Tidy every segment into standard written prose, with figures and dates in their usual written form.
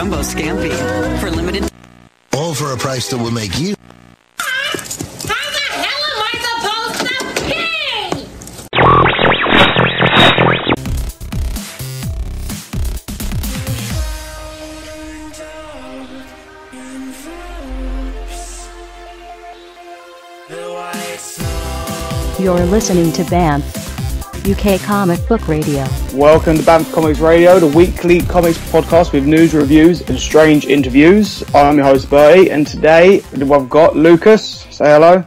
Jumbo Scampi. For limited... All for a price that will make you... How the hell am I supposed to pay? You're listening to BAMF, UK Comic Book Radio. Welcome to BAMF Comics Radio, the weekly comics podcast with news, reviews and strange interviews. I'm your host Bertie, and today we've got Lucas. Say hello.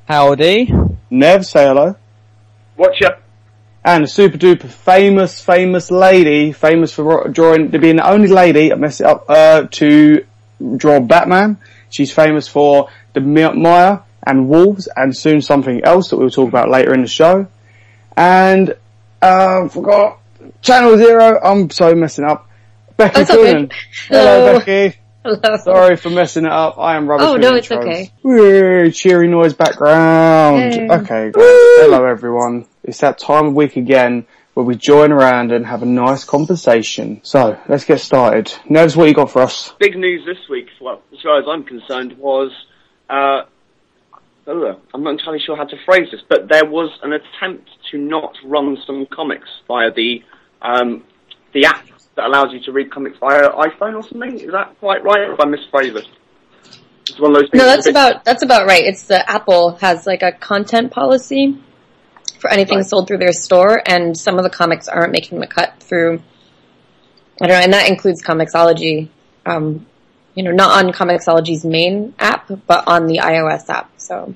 Howdy. Nev, say hello. Watcha. And a super duper famous lady, famous for drawing, to being the only lady, I messed it up, to draw Batman. She's famous for the Maya and Wolves, and soon something else that we'll talk about later in the show. And, forgot, Channel Zero, I'm so messing up. Becky Cloonan. Hello, Becky. Hello. Sorry for messing it up, I am rubbish with no, it's intros. okay. Woo, cheery noise background. Yay. Okay, guys. Hello everyone. It's that time of week again where we join around and have a nice conversation. So, let's get started. Nevs, what you got for us? Big news this week, well, as far as I'm concerned, was, I'm not entirely sure how to phrase this, but there was an attempt to not run some comics via the app that allows you to read comics via iPhone or something. Is that quite right, or have I misphrased it? It's one of those things. No, that's about right. It's the Apple has like a content policy for anything sold through their store, and some of the comics aren't making the cut through. I don't know, and that includes Comixology. Not on Comixology's main app, but on the iOS app. So.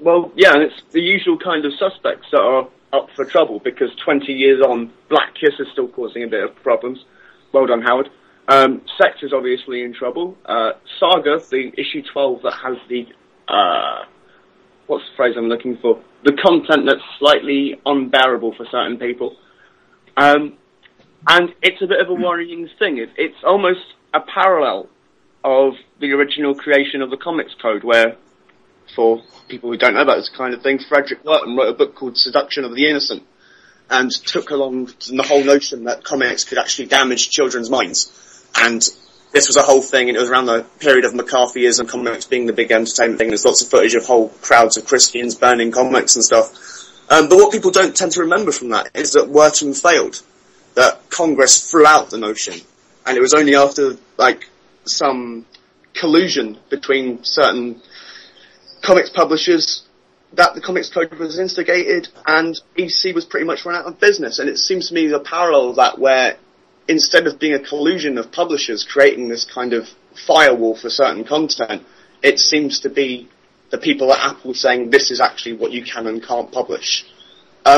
Well, yeah, and it's the usual kind of suspects that are up for trouble, because 20 years on, Black Kiss is still causing a bit of problems. Well done, Howard. Sex is obviously in trouble. Saga, the issue 12 that has the, what's the phrase I'm looking for? The content that's slightly unbearable for certain people. And it's a bit of a worrying thing. It's almost a parallel of the original creation of the Comics Code, where, for people who don't know about this kind of thing, Frederick Burton wrote a book called Seduction of the Innocent, and took along the whole notion that comics could actually damage children's minds. And this was a whole thing, and it was around the period of McCarthyism, comics being the big entertainment thing. There's lots of footage of whole crowds of Christians burning comics and stuff. But what people don't tend to remember from that is that Wharton failed, that Congress threw out the notion. And it was only after, some collusion between certain comics publishers that the Comics Code was instigated, and EC was pretty much run out of business. And it seems to me the parallel of that, where instead of being a collusion of publishers creating this kind of firewall for certain content, it seems to be the people at Apple saying this is actually what you can and can't publish,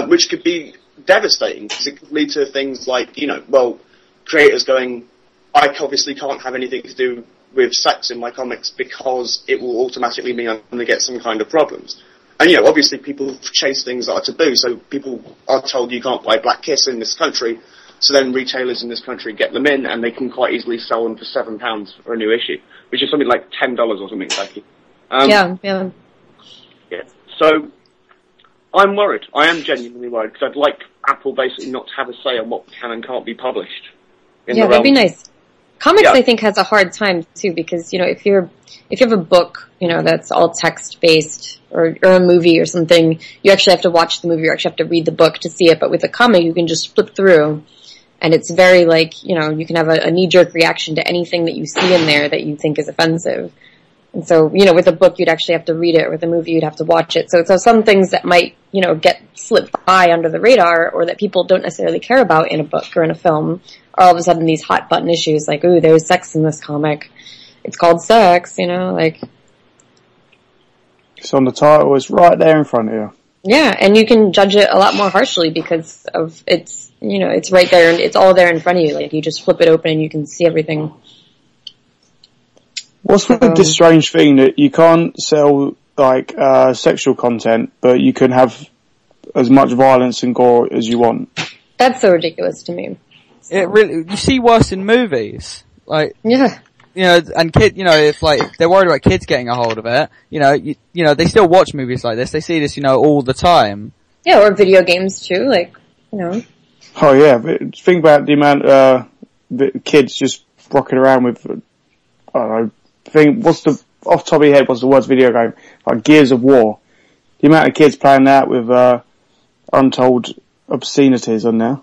which could be devastating, because it could lead to things like, creators going, I obviously can't have anything to do with sex in my comics because it will automatically mean I'm going to get some kind of problems. And, obviously people chase things that are taboo, so people are told you can't buy Black Kiss in this country, so then retailers in this country get them in, and they can quite easily sell them for £7 for a new issue, which is something like $10 or something, Becky. Yeah. So, I'm worried. I am genuinely worried, because I'd like Apple basically not to have a say on what can and can't be published. That'd be nice. Comics, I think, has a hard time, too, because, if you have a book, that's all text-based, or a movie or something, you actually have to watch the movie, or actually have to read the book to see it, but with a comic, you can just flip through, and it's very, you can have a knee-jerk reaction to anything that you see in there that you think is offensive. And so, with a book, you'd actually have to read it, or with a movie, you'd have to watch it. So some things that might, get slipped by under the radar, or that people don't necessarily care about in a book or in a film, are all of a sudden these hot button issues, like, ooh, there's sex in this comic. It's called sex, It's on the title, it's right there in front of you. Yeah, and you can judge it a lot more harshly because of it's right there, and it's all there in front of you. Like, you just flip it open and you can see everything. What's with this strange thing that you can't sell, sexual content, but you can have as much violence and gore as you want? That's so ridiculous to me. It really, you see worse in movies. Yeah. And if they're worried about kids getting a hold of it, they still watch movies like this. They see this, all the time. Yeah, or video games too, Oh yeah, but think about the amount, the kids just rocking around with, I don't know, off the top of your head, what's the worst video game? Like Gears of War. The amount of kids playing that with, untold obscenities on there.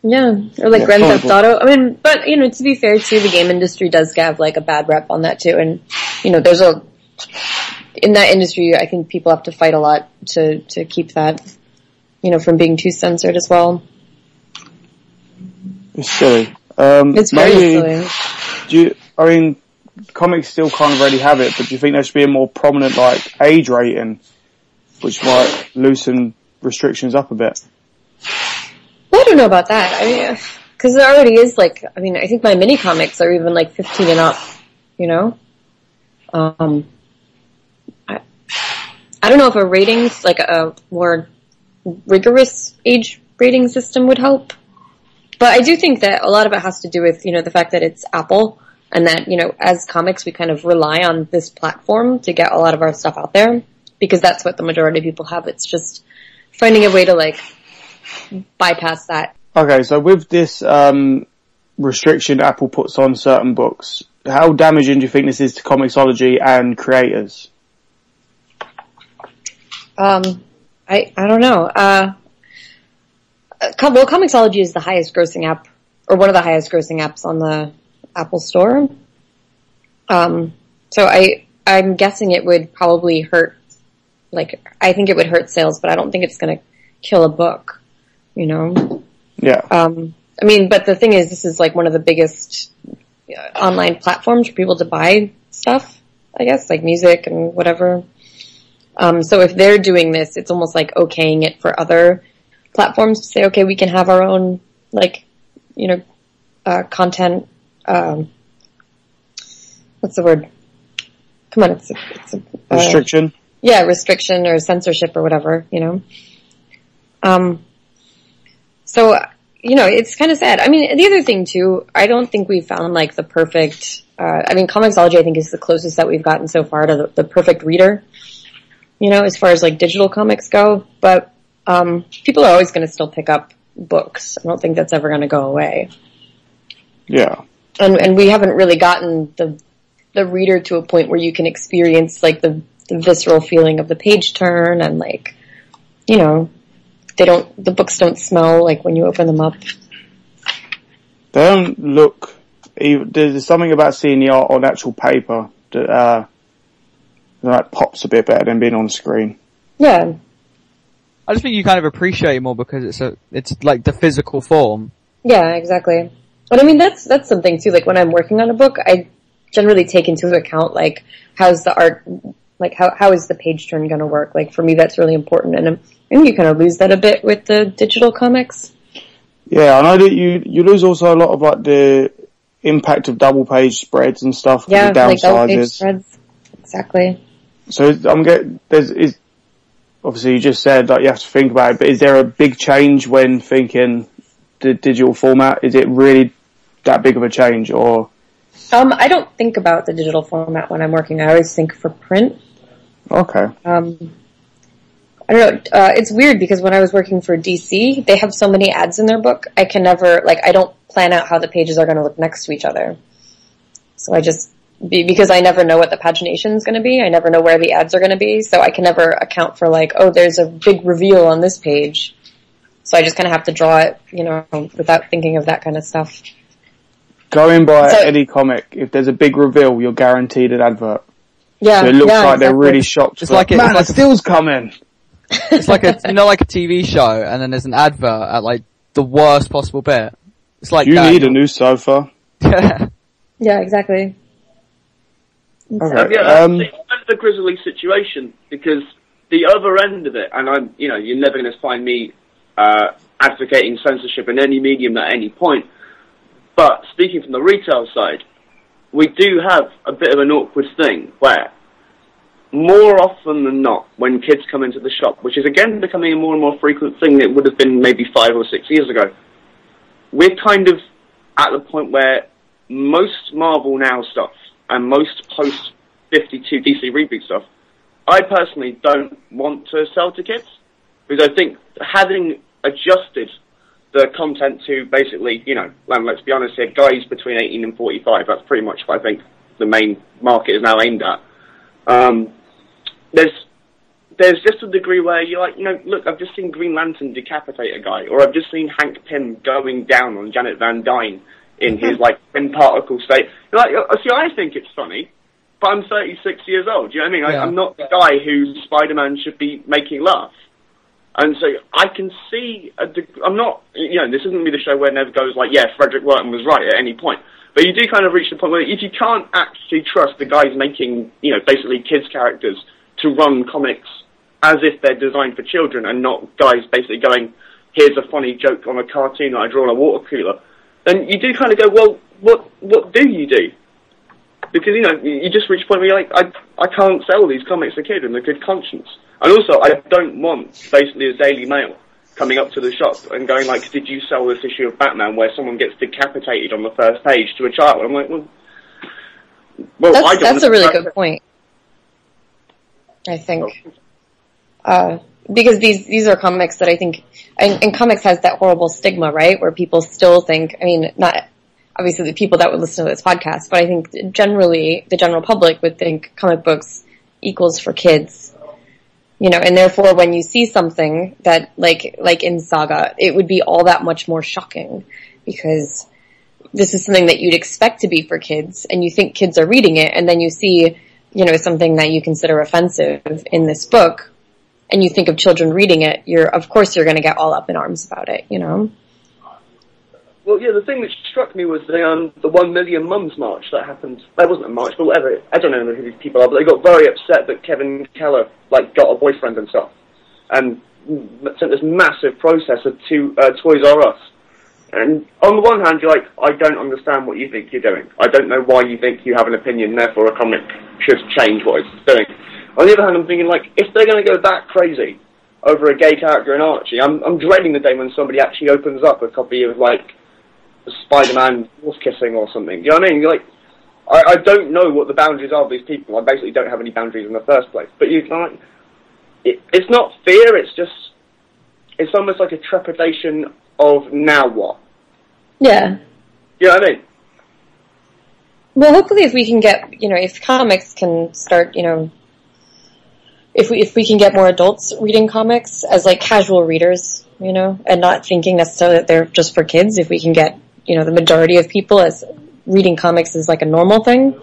Yeah, or like Grand Theft Auto. I mean, but, you know, to be fair too, the game industry does have like a bad rep on that too, and, you know, in that industry, I think people have to fight a lot to keep that, you know, from being too censored as well. It's silly. It's very silly. I mean, comics still kind of already have it, but do you think there should be a more prominent, like, age rating, which might loosen restrictions up a bit? Well, I don't know about that. I mean, because there already is, like, I mean, I think my mini comics are even like 15 and up, you know? I don't know if a ratings, like a more rigorous age rating system would help. But I do think that a lot of it has to do with, you know, the fact that it's Apple and that, you know, as comics, we kind of rely on this platform to get a lot of our stuff out there because that's what the majority of people have. It's just finding a way to, like, bypass that. Okay, so with this restriction Apple puts on certain books, how damaging do you think this is to Comixology and creators? I don't know. Well, Comixology is the highest grossing app, or one of the highest grossing apps on the Apple Store. So I'm guessing it would probably hurt, like, I think it would hurt sales, but I don't think it's gonna kill a book, you know? Yeah. I mean, but the thing is, this is like one of the biggest online platforms for people to buy stuff, I guess, like music and whatever. So if they're doing this, it's almost like okaying it for other platforms to say, okay, we can have our own, like, you know, content, what's the word? Come on, it's a restriction? Yeah, restriction or censorship or whatever, you know. So, you know, it's kind of sad. I mean, the other thing too, I don't think we've found like the perfect, I mean, Comixology I think is the closest that we've gotten so far to the perfect reader, you know, as far as like digital comics go, but, people are always going to still pick up books. I don't think that's ever going to go away. Yeah. And we haven't really gotten the reader to a point where you can experience like the visceral feeling of the page turn and like, you know, the books don't smell like when you open them up. They don't look, there's something about seeing the art on actual paper that pops a bit better than being on screen. Yeah. I just think you kind of appreciate it more because it's like the physical form. Yeah, exactly. But I mean, that's something too, like when I'm working on a book, I generally take into account like, how's the art, like how is the page turn gonna work? Like for me, that's really important, and I think you kind of lose that a bit with the digital comics. Yeah, I know that you lose also a lot of like the impact of double page spreads and stuff. Yeah, the down like double page sizes. spreads. Exactly. So obviously you just said that you have to think about it, but is there a big change when thinking the digital format? Is it really that big of a change, or? I don't think about the digital format when I'm working. I always think for print. Okay. I don't know. It's weird because when I was working for DC, they have so many ads in their book. I can never, like, I don't plan out how the pages are going to look next to each other. So because I never know what the pagination is going to be. I never know where the ads are going to be. So I can never account for like, oh, there's a big reveal on this page. So I just kind of have to draw it, you know, without thinking of that kind of stuff. Going by any comic, if there's a big reveal, you're guaranteed an advert. Yeah. So it looks like exactly. they're really shocked. It's like the still's coming. It's like like a TV show, and then there's an advert at like the worst possible bit. It's like you need a new sofa. Yeah, exactly. Okay. That's the grisly situation because the other end of it, and you're never going to find me advocating censorship in any medium at any point. But speaking from the retail side, we do have a bit of an awkward thing where more often than not, when kids come into the shop, which is again becoming a more and more frequent thing that it would have been maybe 5 or 6 years ago, we're kind of at the point where most Marvel Now stuff and most post-52 DC reboot stuff, I personally don't want to sell to kids because I think having adjusted the content to basically, let's be honest here, guys between 18 and 45. That's pretty much what I think the main market is now aimed at. There's just a degree where you're like, look, I've just seen Green Lantern decapitate a guy, or I've just seen Hank Pym going down on Janet Van Dyne in his, in particle state. You're like, see, I think it's funny, but I'm 36 years old, do you know what I mean? Yeah. I'm not the guy who Spider-Man should be making laugh. And so I can see, I'm not, this isn't me the show where it never goes like, yeah, Frederick Wortham was right at any point. But you do kind of reach the point where if you can't actually trust the guys making, basically kids' characters to run comics as if they're designed for children and not guys basically going, here's a funny joke on a cartoon that I draw on a water cooler, then you do kind of go, well, what do you do? Because, you just reach a point where you're like, I can't sell these comics to kids in a good conscience. And also, I don't want, basically, a Daily Mail coming up to the shop and going like, did you sell this issue of Batman where someone gets decapitated on the first page to a child? I'm like, well, that's a really good point. I think. Because these are comics that I think, and comics has that horrible stigma, right? Where people still think, not obviously the people that would listen to this podcast, but I think generally the general public would think comic books equals for kids. And therefore when you see something that, like in Saga, it would be all that much more shocking because this is something that you'd expect to be for kids and you think kids are reading it and then you see, something that you consider offensive in this book and you think of children reading it, of course you're going to get all up in arms about it, Well, yeah, the thing that struck me was the 1 Million Mums March that happened. That wasn't a march, but whatever. I don't know who these people are, but they got very upset that Kevin Keller, got a boyfriend and stuff. And sent this massive protest to Toys R Us. And on the one hand, you're like, I don't understand what you think you're doing. I don't know why you think you have an opinion, therefore a comic should change what it's doing. On the other hand, I'm thinking, if they're going to go that crazy over a gay character in Archie, I'm dreading the day when somebody actually opens up a copy of, Spider-Man wolf kissing or something. Do you know what I mean? You're like, I don't know what the boundaries are of these people. I basically don't have any boundaries in the first place. But you can, it's not fear, it's almost like a trepidation of now what? Yeah. You know what I mean? Well, hopefully if we can get, if comics can start, if we can get more adults reading comics as casual readers, and not thinking necessarily that they're just for kids, if we can get, the majority of people as reading comics is a normal thing,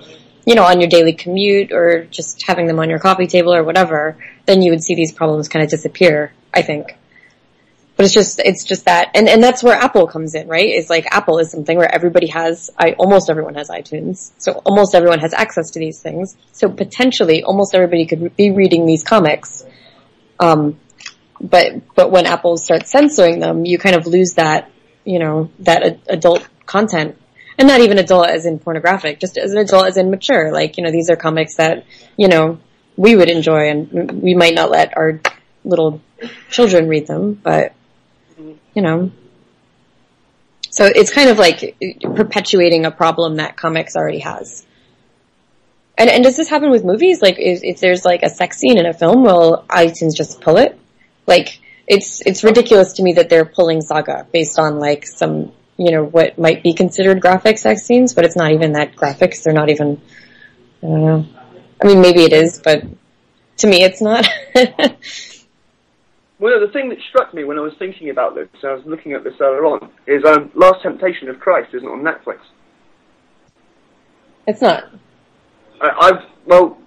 on your daily commute or just having them on your coffee table or whatever, then you would see these problems kind of disappear, I think. But it's just that, and that's where Apple comes in, right? It's Apple is something where almost everyone has iTunes, so almost everyone has access to these things. So potentially, almost everybody could be reading these comics. But when Apple starts censoring them, you kind of lose that, that adult content, and not even adult as in pornographic, just as an adult as in mature. These are comics that, we would enjoy, and we might not let our little children read them, but. So it's kind of perpetuating a problem that comics already has. And does this happen with movies? If there's a sex scene in a film, will iTunes just pull it? It's ridiculous to me that they're pulling Saga based on some, what might be considered graphic sex scenes, but it's not even that graphic. They're not even, I don't know. I mean, maybe it is, but to me it's not. Well, the thing that struck me when I was thinking about this, and I was looking at this earlier on, is Last Temptation of Christ isn't on Netflix. It's not. I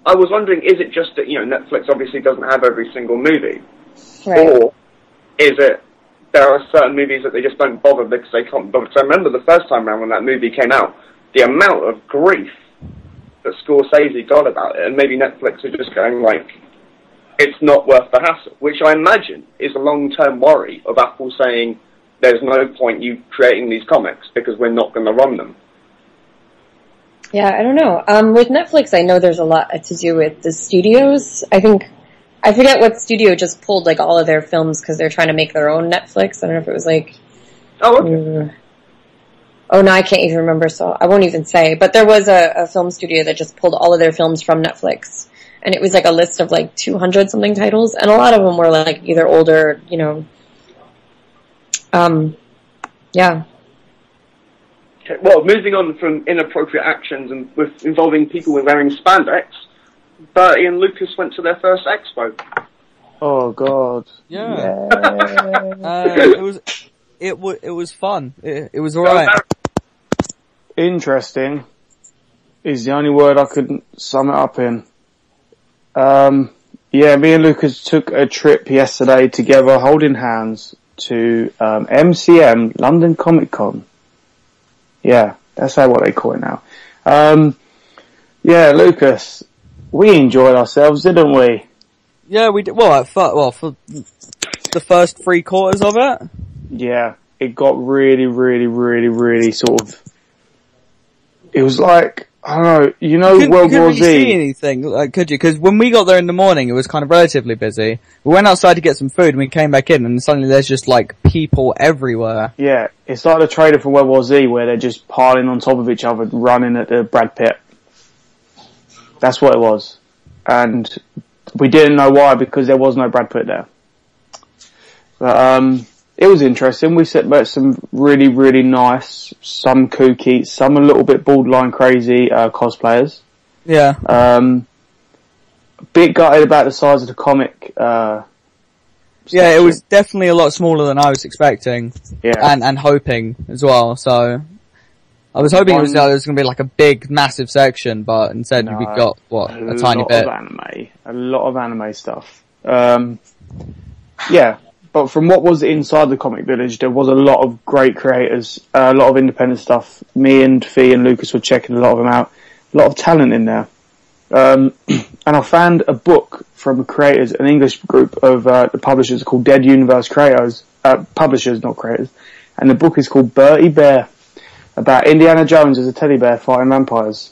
was wondering, is it just that, Netflix obviously doesn't have every single movie? Right. Or is it there are certain movies that they just don't bother because they can't bother? Because I remember the first time around when that movie came out, the amount of grief that Scorsese got about it, and maybe Netflix are just going it's not worth the hassle, which I imagine is a long-term worry of Apple saying there's no point you creating these comics because we're not going to run them. Yeah, I don't know. With Netflix, I know there's a lot to do with the studios. I forget what studio just pulled all of their films because they're trying to make their own Netflix. I don't know if it was Oh, okay. Oh, no, I can't even remember, so I won't even say. But there was a film studio that just pulled all of their films from Netflix. And it was a list of 200 something titles, and a lot of them were either older, Yeah. Okay, well, moving on from inappropriate actions and with involving people wearing spandex, Bertie and Lucas went to their first expo. Oh God. Yeah. It was fun. It was alright. Interesting is the only word I could sum it up in. Yeah, me and Lucas took a trip yesterday together, holding hands, to MCM, London Comic Con. Yeah, that's what they call it now. Yeah, Lucas, we enjoyed ourselves, didn't we? Yeah, we did. Well, for the first 3/4 of it. Yeah, it got really sort of. It was like, I don't know, you know, World War Z. You couldn't really see anything, could you? Because when we got there in the morning, it was kind of relatively busy. We went outside to get some food, and we came back in, and suddenly there's just like people everywhere. Yeah, it's like the trailer for World War Z, where they're just piling on top of each other, running at the Brad Pitt. That's what it was, and we didn't know why, because there was no Brad Pitt there. But it was interesting. We met some really nice, some kooky, some a little bit borderline crazy cosplayers. Yeah. A bit gutted about the size of the comic. Yeah, it was definitely a lot smaller than I was expecting. Yeah. And hoping as well. So I was hoping it was going to be like a big, massive section, but instead we got a tiny bit. A lot of anime stuff. Yeah. But from what was inside the Comic Village, there was a lot of great creators, a lot of independent stuff. Me and Fee and Lucas were checking a lot of them out. A lot of talent in there. And I found a book from creators, an English group of the publishers called Dead Universe Creators, publishers, not creators. And the book is called Bertie Bear, about Indiana Jones as a teddy bear fighting vampires.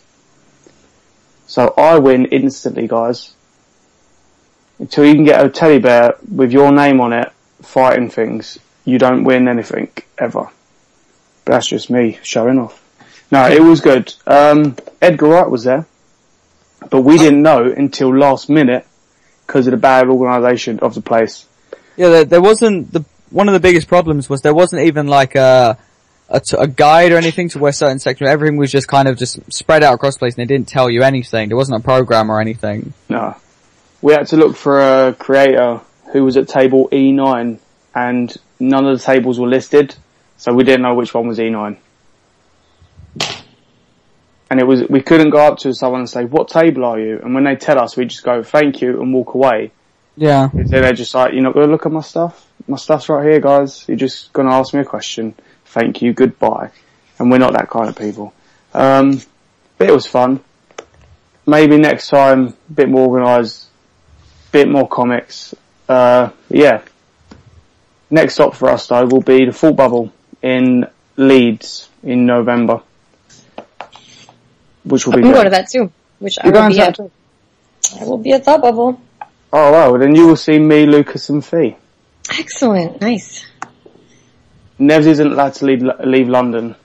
So I win instantly, guys. Until you can get a teddy bear with your name on it, fighting things, you don't win anything ever. But that's just me showing off. No, it was good. Edgar Wright was there, but we didn't know until last minute because of the bad organisation of the place. Yeah, there wasn't one of the biggest problems was there wasn't even like a guide or anything to where certain sections. Everything was just kind of just spread out across the place, and they didn't tell you anything. There wasn't a program or anything. No, we had to look for a creator who was at table E9, and none of the tables were listed, so we didn't know which one was E9. And we couldn't go up to someone and say, what table are you? And when they tell us, we just go, thank you, and walk away. Yeah. So they're just like, you're not going to look at my stuff? My stuff's right here, guys. You're just going to ask me a question. Thank you, goodbye. And we're not that kind of people. But it was fun. Maybe next time, a bit more organised, bit more comics. Yeah. Next stop for us though will be the Thought Bubble in Leeds in November, which will be. I'm going to that too. Which I will be at. I will be at Thought Bubble. Oh wow! Then you will see me, Lucas, and Fee. Excellent, nice. Nevs isn't allowed to leave London.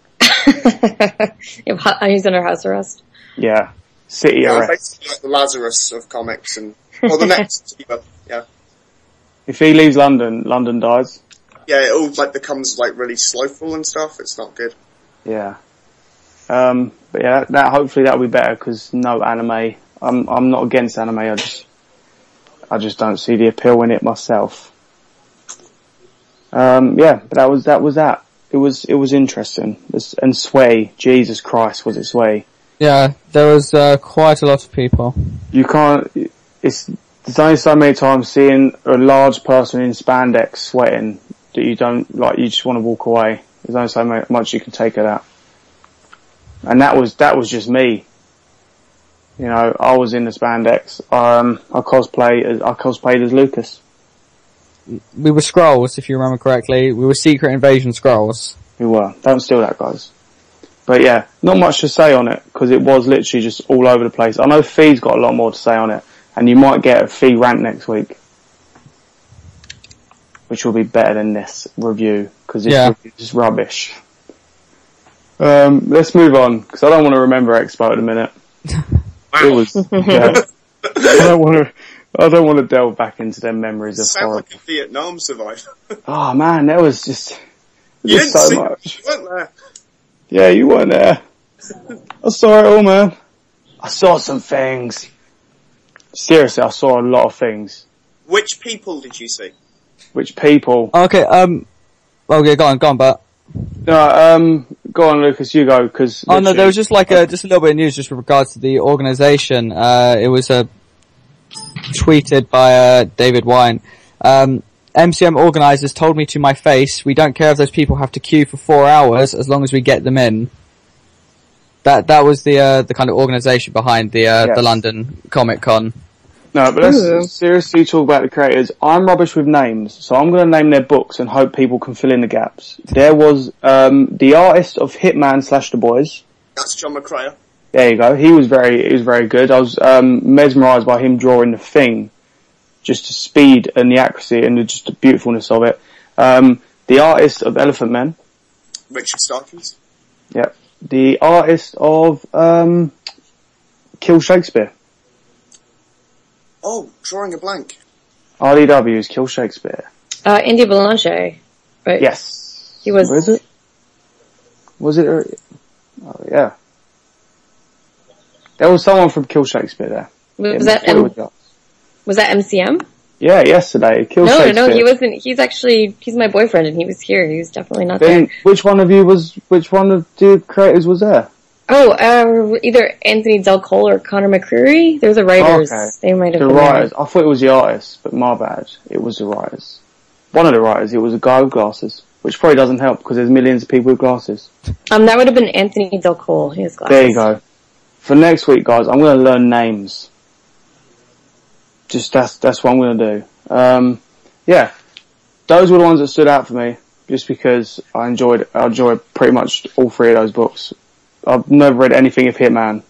He's under house arrest. Yeah, city arrest. Basically like the Lazarus of comics, and the next. Yeah. If he leaves London, London dies. Yeah, it all becomes really slothful and stuff. It's not good. Yeah. But yeah, hopefully that'll be better because no anime. I'm not against anime. I just don't see the appeal in it myself. Yeah, but that was that. It was interesting. And Sway, Jesus Christ, was it Sway? Yeah, there was quite a lot of people. You can't. There's only so many times seeing a large person in spandex sweating that you don't like. You just want to walk away. There's only so much you can take of that. And that was just me. You know, I was in the spandex. I cosplayed as Lucas. We were Skrulls, if you remember correctly. We were Secret Invasion Skrulls. We were. Don't steal that, guys. But yeah, not much to say on it because it was literally just all over the place. I know Fee's got a lot more to say on it. And you might get a Fee rant next week, which will be better than this review because this review is rubbish. Let's move on because I don't want to remember Expo at a minute. It was. Yeah. I don't want to delve back into their memories of Sound horror. like a Vietnam survivor. Oh man, there was just You didn't so see much. You weren't there. Yeah, you weren't there. I saw it all, man. I saw some things. Seriously, I saw a lot of things. Which people did you see? Which people? Okay, okay, go on, Bert. No, go on, Lucas, you go, cause... Oh no, there was just like just a little bit of news just with regards to the organisation. It was, tweeted by, David Wine. MCM organisers told me to my face, we don't care if those people have to queue for 4 hours as long as we get them in. That was the kind of organisation behind the London Comic Con. No, but let's seriously talk about the creators. I'm rubbish with names, so I'm going to name their books and hope people can fill in the gaps. There was the artist of Hitman / The Boys. That's John McCrae. There you go. He was very good. I was mesmerised by him drawing The Thing, just the speed and the accuracy and just the beautifulness of it. The artist of Elephant Men. Richard Starkins. Yep. The artist of Kill Shakespeare. Oh, drawing a blank. RDW's Kill Shakespeare. Andy Belanger. Right? Yes. He was... Where is it? Was it? Oh, yeah. There was someone from Kill Shakespeare there. Was that MCM? Yeah, yesterday. Kill Shakespeare. No, he wasn't. He's my boyfriend and he was here. He was definitely not then, there. which one of the creators was there? Oh, either Anthony Del Cole or Connor McCreary. They're the writers. Okay. They might have the been writers. I thought it was the artists, but my bad. It was the writers. One of the writers, it was a guy with glasses, which probably doesn't help because there's millions of people with glasses. That would have been Anthony Del Cole. He has glasses. There you go. For next week, guys, I'm going to learn names. Just that's what I'm going to do. Yeah, those were the ones that stood out for me, just because I enjoyed pretty much all three of those books. I've never read anything of Hitman,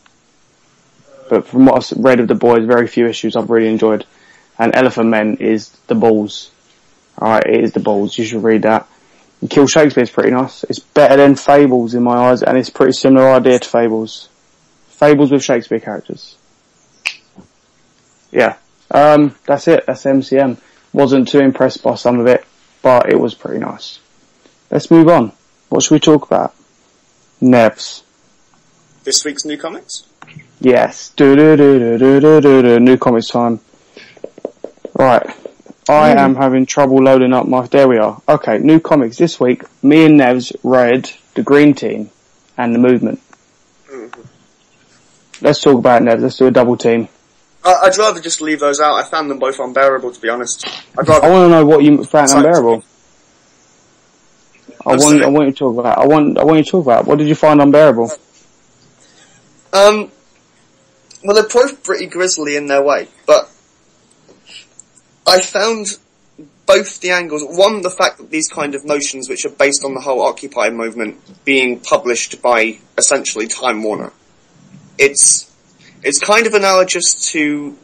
but from what I've read of The Boys, very few issues I've really enjoyed. And Elephant Men is the balls. Alright, it is the balls. You should read that. And Kill Shakespeare is pretty nice. It's better than Fables in my eyes, and it's a pretty similar idea to Fables. Fables with Shakespeare characters. Yeah. That's it. That's MCM. Wasn't too impressed by some of it, but it was pretty nice. Let's move on. What should we talk about? Nevs. This week's new comics? Yes. New comics time. Right. I am having trouble loading up my... There we are. Okay, new comics. This week, me and Nevs read The Green Team and The Movement. Mm-hmm. Let's talk about it, Nevs. Let's do a double team. I'd rather just leave those out. I found them both unbearable, to be honest. I want to know what you found unbearable. I want you to talk about. I want you to talk about. What did you find unbearable? Well, they're both pretty grisly in their way, but I found both the angles. One, the fact that these kind of notions, which are based on the whole Occupy movement, being published by essentially Time Warner. It's kind of analogous to.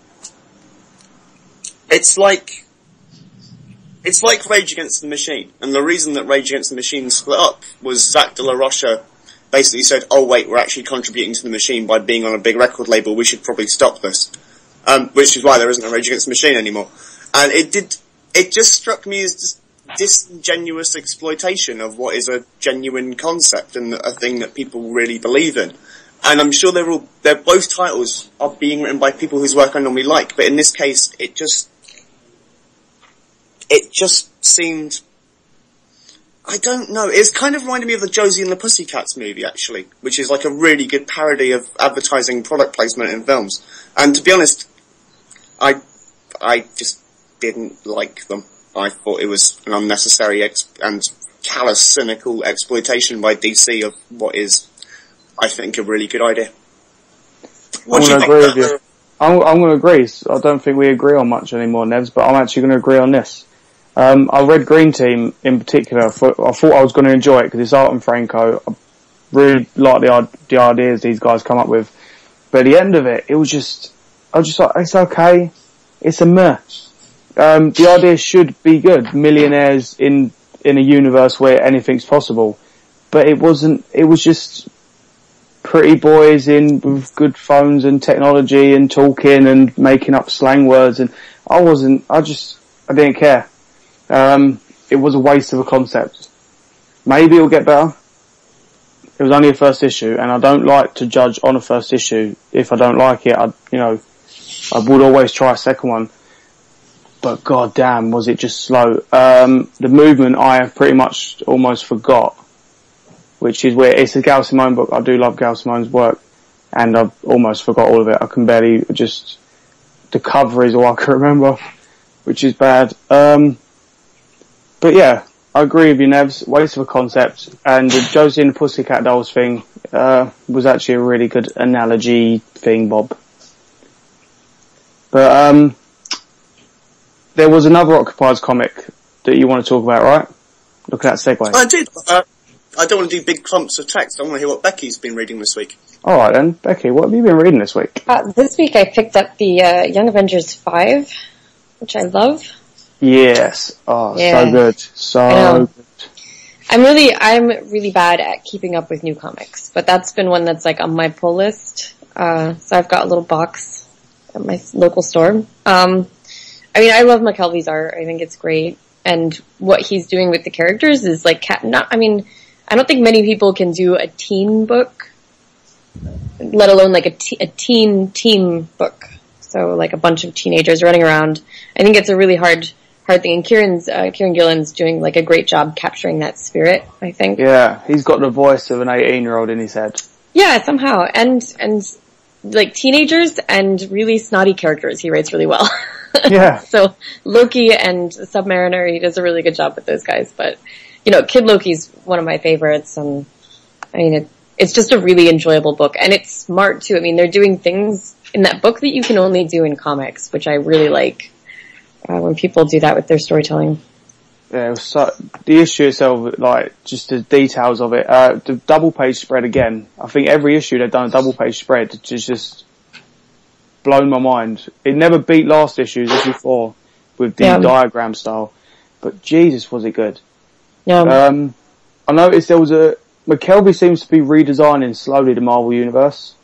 It's like Rage Against the Machine, and the reason that Rage Against the Machine split up was Zach De La Rocha basically said, "Oh wait, we're actually contributing to the machine by being on a big record label. We should probably stop this," which is why there isn't a Rage Against the Machine anymore. And it just struck me as just disingenuous exploitation of what is a genuine concept and a thing that people really believe in. And I'm sure they're both titles are being written by people whose work I normally like, but in this case, it just seemed, I don't know, it's kind of reminded me of the Josie and the Pussycats movie, actually, which is like a really good parody of advertising product placement in films. And to be honest, I just didn't like them. I thought it was an unnecessary and callous, cynical exploitation by DC of what is, I think, a really good idea. I'm going to agree with you. I'm going to agree. I don't think we agree on much anymore, Nevs, but I'm actually going to agree on this. I read Green Team in particular. I thought I was going to enjoy it because it's Art and Franco. I really like the ideas these guys come up with. But at the end of it, I was just like, it's okay. It's a meh. The idea should be good. Millionaires in a universe where anything's possible. But it wasn't, it was just pretty boys with good phones and technology and talking and making up slang words, and I didn't care. It was a waste of a concept. maybe it'll get better. It was only a first issue, and I don't like to judge on a first issue. If I don't like it, I would always try a second one. But goddamn, was it just slow. The movement I have pretty much almost forgot, which is where it's a Gail Simone book. I do love Gail Simone's work, and I've almost forgot all of it. I can barely the cover is all I can remember, which is bad. But yeah, I agree with you, Nevs. Waste of a concept. And the Josie and the Pussycat Dolls thing, was actually a really good analogy thing, Bob. But, there was another Occupiers comic that you want to talk about, right? Look at that segue. I did. I don't want to do big clumps of text. I want to hear what Becky's been reading this week. Alright then, Becky, what have you been reading this week? This week I picked up the Young Avengers 5, which I love. Yes. Oh, Yeah. so good. So good. I'm really bad at keeping up with new comics, but that's been one that's like on my pull list. So I've got a little box at my local store. I love McKelvey's art. I think it's great. And what he's doing with the characters is like, I don't think many people can do a teen book, let alone like a teen team book. So like a bunch of teenagers running around. I think it's a really hard thing. And Kieran Gillen's doing like a great job capturing that spirit, I think. Yeah, he's got the voice of an 18-year-old in his head. Yeah, somehow. And like teenagers and really snotty characters he writes really well. Yeah. So Loki and Submariner, he does a really good job with those guys. But, Kid Loki's one of my favorites. And it's just a really enjoyable book. And it's smart too. They're doing things in that book that you can only do in comics, which I really like, when people do that with their storytelling. Yeah, it was the issue itself, like, just the details of it. The double page spread again. I think every issue they've done a double page spread, which is just blown my mind. It never beat last issue 4, with the diagram style. But Jesus, was it good. Yeah. I noticed there was McKelvey seems to be redesigning slowly the Marvel Universe.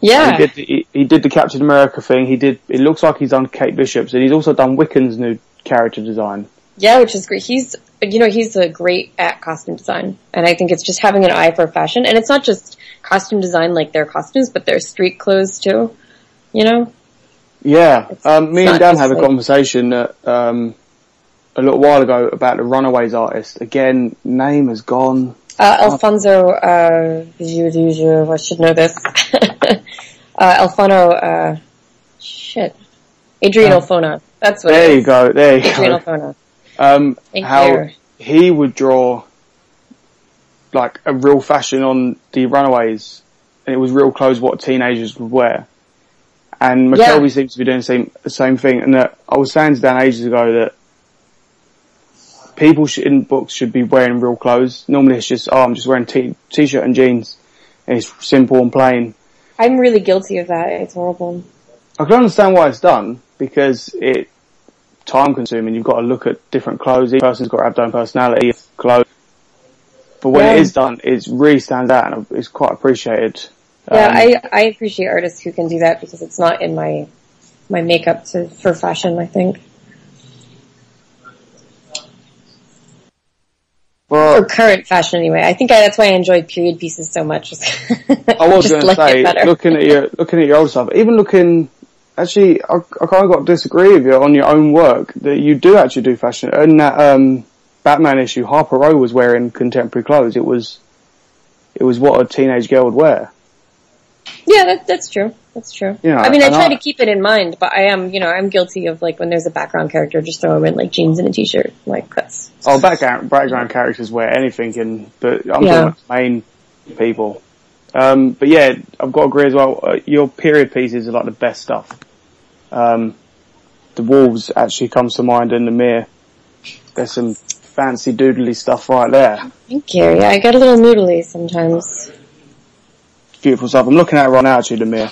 Yeah. He did the Captain America thing. It looks like he's done Kate Bishop's, and he's also done Wiccan's new character design. Yeah, which is great. He's great at costume design. And I think it's just having an eye for fashion. And it's not just costume design like their costumes, but their street clothes too. Yeah. Me and Dan had a conversation a little while ago about the Runaways artist. Again, name is gone. Alfonso, I should know this. Adrian Alfona. That's what it is. There you Adrian go. Alfona. How he would draw like a real fashion on the Runaways, and it was real clothes what teenagers would wear. And McKelvey seems to be doing the same thing. And I was saying to Dan ages ago that people in books should be wearing real clothes. Normally it's just, I'm just wearing t-shirt and jeans, and it's simple and plain. I'm really guilty of that. It's horrible. I can understand why it's done, because it's time consuming. You've got to look at different clothes. Each person's got to have their own personality, clothes. But when it is done, it really stands out, and it's quite appreciated. Yeah, I appreciate artists who can do that, because it's not in my makeup for fashion, I think. Well, or current fashion anyway. I think that's why I enjoy period pieces so much. I was going to say, looking at your old stuff, actually, I kind of got to disagree with you on your own work, that you do actually do fashion. In that, Batman issue, Harper Row was wearing contemporary clothes. It was what a teenage girl would wear. Yeah, that's true. That's true. I try to keep it in mind, but I am, I'm guilty of like when there's a background character, just throw him in like jeans and a t-shirt. Like that's. Oh, background characters wear anything, but I'm talking about main people. But yeah, I've got to agree as well. Your period pieces are like the best stuff. The Wolves actually comes to mind, and the Mirror. There's some fancy doodly stuff right there. Thank you. Yeah, I get a little noodly sometimes. Beautiful stuff. I'm looking at it right now, actually, the Mirror.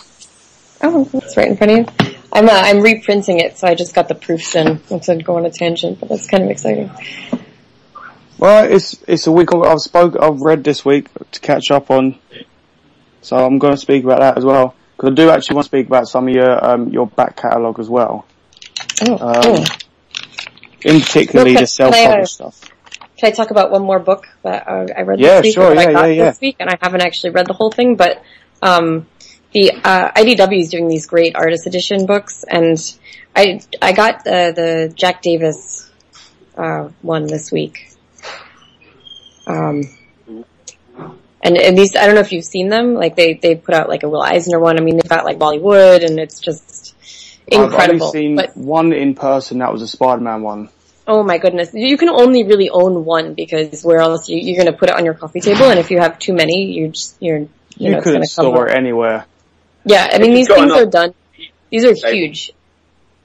Oh, it's right in front of you. I'm reprinting it, so I just got the proofs in. I said go on a tangent, but that's kind of exciting. Well, it's a week I've read this week to catch up on, so I'm going to speak about that as well, because I do actually want to speak about some of your back catalogue as well. Oh, cool. In particularly the self-published stuff. can I talk about one more book that I read Yeah, this week? sure, Or that I got yeah. this week, and I haven't actually read the whole thing, but the IDW is doing these great artist edition books, and I got the Jack Davis one this week. And these, I don't know if you've seen them. Like they put out like a Will Eisner one. I mean, they've got like Bollywood, and it's just incredible. I've only seen one in person. That was a Spider-Man one. Oh my goodness! You can only really own one, because where else you're going to put it on your coffee table, and if you have too many, you couldn't store it anywhere. Yeah, I mean these things are done. These are huge.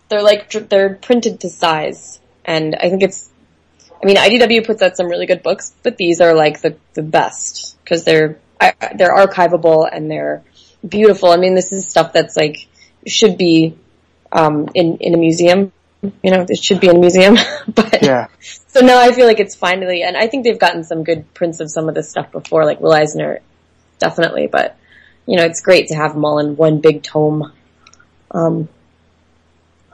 They're printed to size, and I think IDW puts out some really good books, but these are like the best because they're archivable and they're beautiful. I mean, this is stuff that's like should be in a museum. It should be in a museum. But yeah. So now I feel like it's finally, and I think they've gotten some good prints of some of this stuff before, like Will Eisner, definitely. But it's great to have them all in one big tome.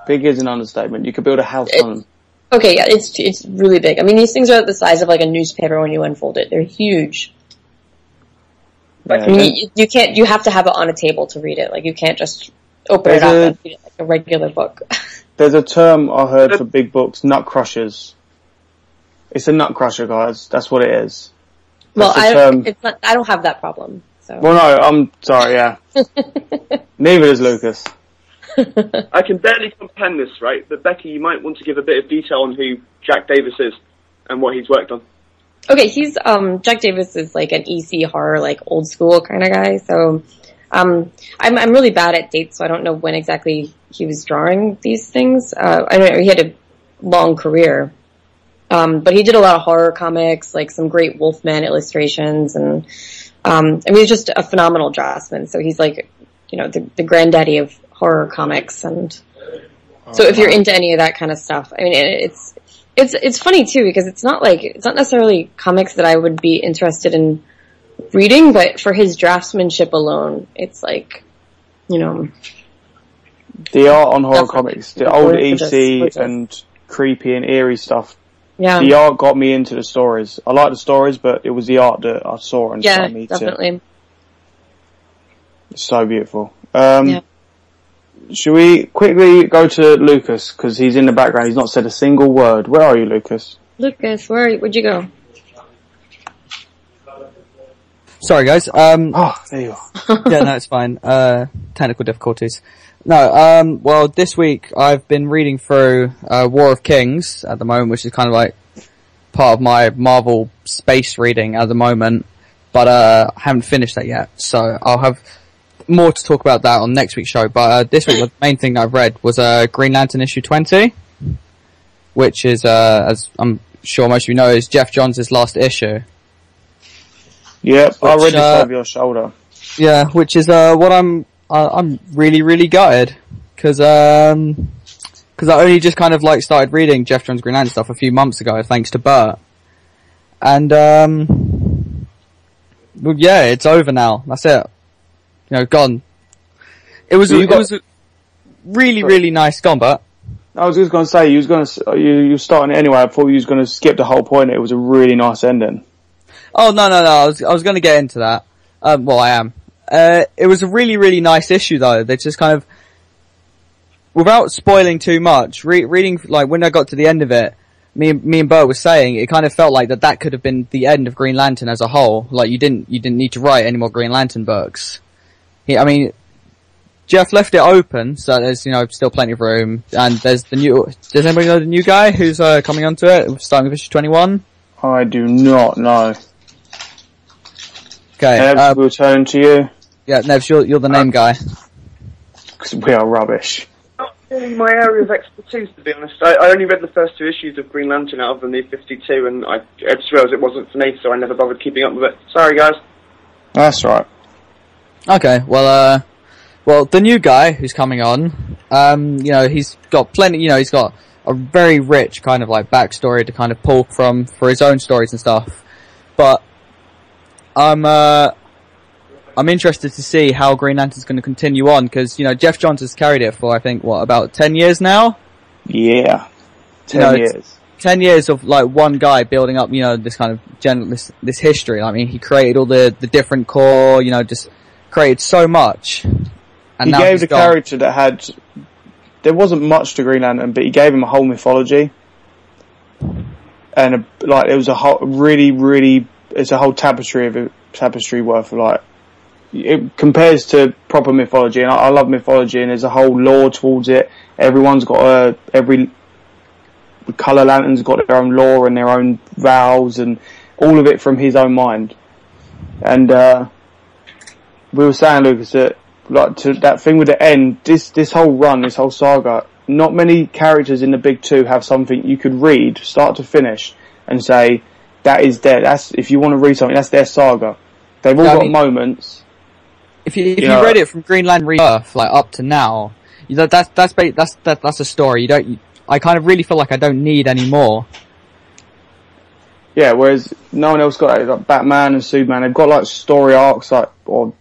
Big is an understatement. You could build a house on them. Okay, yeah, it's really big. I mean, these things are the size of like a newspaper when you unfold it. They're huge. But you have to have it on a table to read it. Like you can't just open it up and read it like a regular book. There's a term I heard for big books, nut crushers. It's a nut crusher, guys. That's what it is. Well, I don't have that problem. So. Well, no, I'm sorry, yeah. Neither does Lucas. I can barely comprehend this, right? But Becky, you might want to give a bit of detail on who Jack Davis is and what he's worked on. Okay, he's Jack Davis is like an EC horror, like old school kind of guy. So I'm really bad at dates, so I don't know when exactly he was drawing these things. I know he had a long career, but he did a lot of horror comics, like some great Wolfman illustrations, and I mean he's just a phenomenal draftsman. So he's like the granddaddy of horror comics, and so if you're into any of that kind of stuff, I mean it's funny too, because it's not necessarily comics that I would be interested in reading, but for his draftsmanship alone, it's like the art on horror comics, the old EC and creepy and eerie stuff. Yeah, the art got me into the stories. I like the stories, but it was the art that I saw and started me definitely. It's so beautiful. Should we quickly go to Lucas, because he's in the background, he's not said a single word. Where are you, Lucas? Lucas, where'd you go? Sorry guys, there you are. yeah, no, it's fine. Technical difficulties. No, well, this week I've been reading through, War of Kings at the moment, which is kind of like part of my Marvel space reading at the moment, but, I haven't finished that yet, so I'll have more to talk about that on next week's show. But this week the main thing I've read was Green Lantern issue 20, which is as I'm sure most of you know, is Jeff Johns' last issue. Yep, I read this over your shoulder. Yeah, which is what I'm really, really gutted, because I only just kind of like started reading Jeff Johns' Green Lantern stuff a few months ago, thanks to Bert, and well, yeah, it's over now. That's it. Gone. It was a really, really nice gone, but I was just going to say, you were starting it anyway. I thought you was going to skip the whole point. It was a really nice ending. Oh, no. I was going to get into that. Well, I am. It was a really, really nice issue though. They just kind of, without spoiling too much, reading, like, when I got to the end of it, me and Bert was saying, it kind of felt like that could have been the end of Green Lantern as a whole. Like, you didn't need to write any more Green Lantern books. I mean, Jeff left it open, so there's, still plenty of room, and does anybody know the new guy who's, coming onto it, starting with issue 21? I do not know. Okay. Nev, we'll turn to you. Yeah, Nev, you're the name guy. Because we are rubbish. Not really my area of expertise, to be honest. I only read the first 2 issues of Green Lantern out of the new 52, and I just realised it wasn't for me, so I never bothered keeping up with it. Sorry, guys. That's right. Okay, well, the new guy who's coming on, he's got plenty, he's got a very rich kind of like backstory to kind of pull from for his own stories and stuff. But I'm interested to see how Green Lantern's going to continue on, because Jeff Johns has carried it for I think about 10 years now. Yeah, 10 years. 10 years of like one guy building up, you know, this kind of this history. I mean, he created all the different core, you know, just created so much. And he now gave he's the gone. character that had, there wasn't much to Green Lantern, but he gave him a whole mythology. And like, it was a whole, it's a whole tapestry worth of like, it compares to proper mythology, and I love mythology, and there's a whole lore towards it. Everyone's got every colour lantern's got their own lore and their own vows, and all of it from his own mind. And we were saying, Lucas, that like to that thing with the end, this whole run, this whole saga, not many characters in the big two have something you could read start to finish and say that is that's, if you want to read something, that's their saga. They've all got moments. If you read it from Green Lantern Rebirth, like up to now, you know, that's a story. I kind of really feel like I don't need any more. Yeah, whereas no one else got like Batman and Superman. They've got like story arcs, like, or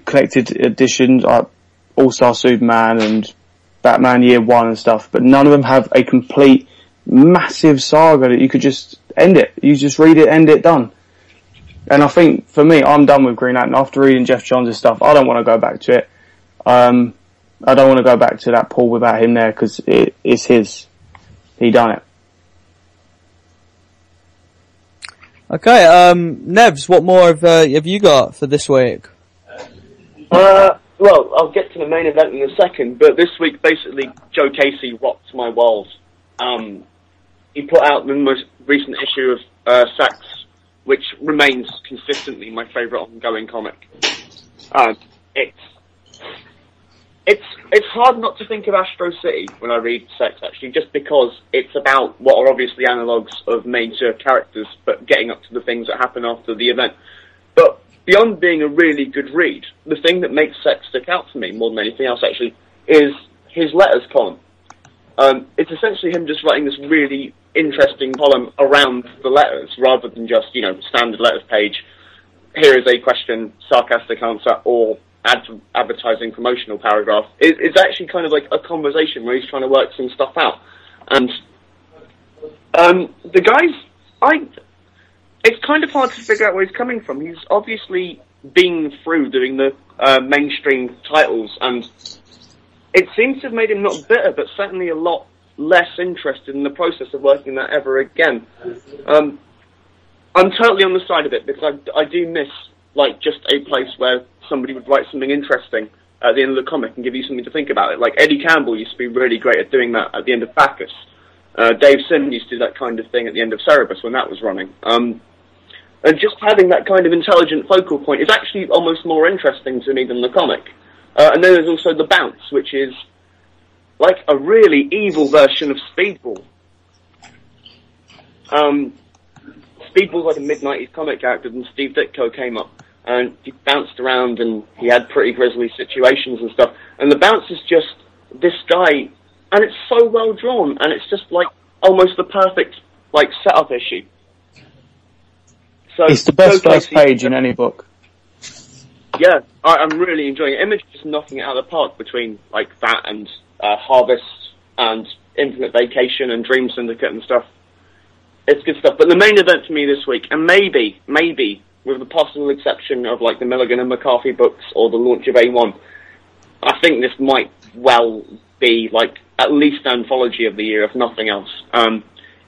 collected editions, like All-Star Superman and Batman Year One and stuff. But none of them have a complete massive saga that you could just end it. You just read it, end it, done. And I think, for me, I'm done with Green Lantern. After reading Jeff Johns' stuff, I don't want to go back to it. I don't want to go back to that pool without him there, because it's his. He done it. Okay, Nevs, what more have you got for this week? Well, I'll get to the main event in a second, but this week, basically, Joe Casey rocked my world. He put out the most recent issue of Sax, which remains consistently my favourite ongoing comic. It's hard not to think of Astro City when I read Sex, actually, just because it's about what are obviously analogues of major characters, but getting up to the things that happen after the event. But beyond being a really good read, the thing that makes Sex stick out for me more than anything else, actually, is his letters column. It's essentially him just writing this really interesting column around the letters, rather than just, you know, standard letters page, here is a question, sarcastic answer, or advertising promotional paragraph. It's actually kind of like a conversation where he's trying to work some stuff out. And the guy's, it's kind of hard to figure out where he's coming from. He's obviously been through doing the mainstream titles, and it seems to have made him not bitter, but certainly a lot less interested in the process of working that ever again. I'm totally on the side of it, because I do miss, like, just a place where somebody would write something interesting at the end of the comic and give you something to think about it. Like, Eddie Campbell used to be really great at doing that at the end of Bacchus. Dave Sim used to do that kind of thing at the end of Cerebus when that was running. And just having that kind of intelligent focal point is actually almost more interesting to me than the comic. And then there's also The Bounce, which is like a really evil version of Speedball. Speedball's like a mid-90s comic character, and Steve Ditko came up, and he bounced around, and he had pretty grisly situations and stuff. And The Bounce is just this guy, and it's so well drawn, and it's just like almost the perfect like setup issue. So it's the best first page in any book. Yeah, I'm really enjoying it. Image is just knocking it out of the park between like that and Harvest and Infinite Vacation and Dream Syndicate and stuff. It's good stuff. But the main event for me this week, and maybe, with the possible exception of like the Milligan and McCarthy books or the launch of A1, I think this might well be like at least anthology of the year, if nothing else,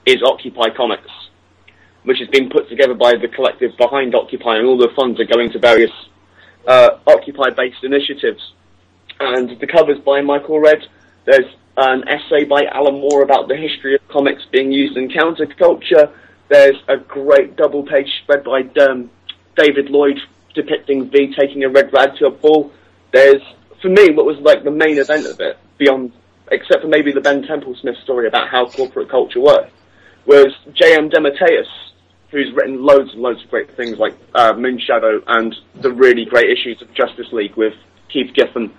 is Occupy Comics, which has been put together by the collective behind Occupy, and all the funds are going to various Occupy-based initiatives. And the cover's by Michael Red. There's an essay by Alan Moore about the history of comics being used in counterculture. There's a great double-page spread by David Lloyd depicting V taking a red rag to a ball. There's, for me, what was like the main event of it, beyond, except for maybe the Ben Templesmith story about how corporate culture works, was J.M. DeMatteis, who's written loads and loads of great things like Moonshadow and the really great issues of Justice League with Keith Giffen.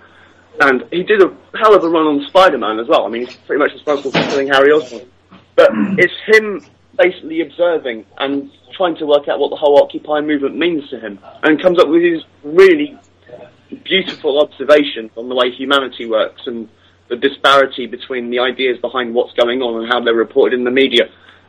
And he did a hell of a run on Spider-Man as well. I mean, he's pretty much responsible for killing Harry Osborn. But it's him basically observing and trying to work out what the whole Occupy movement means to him, and comes up with his really beautiful observations on the way humanity works and the disparity between the ideas behind what's going on and how they're reported in the media.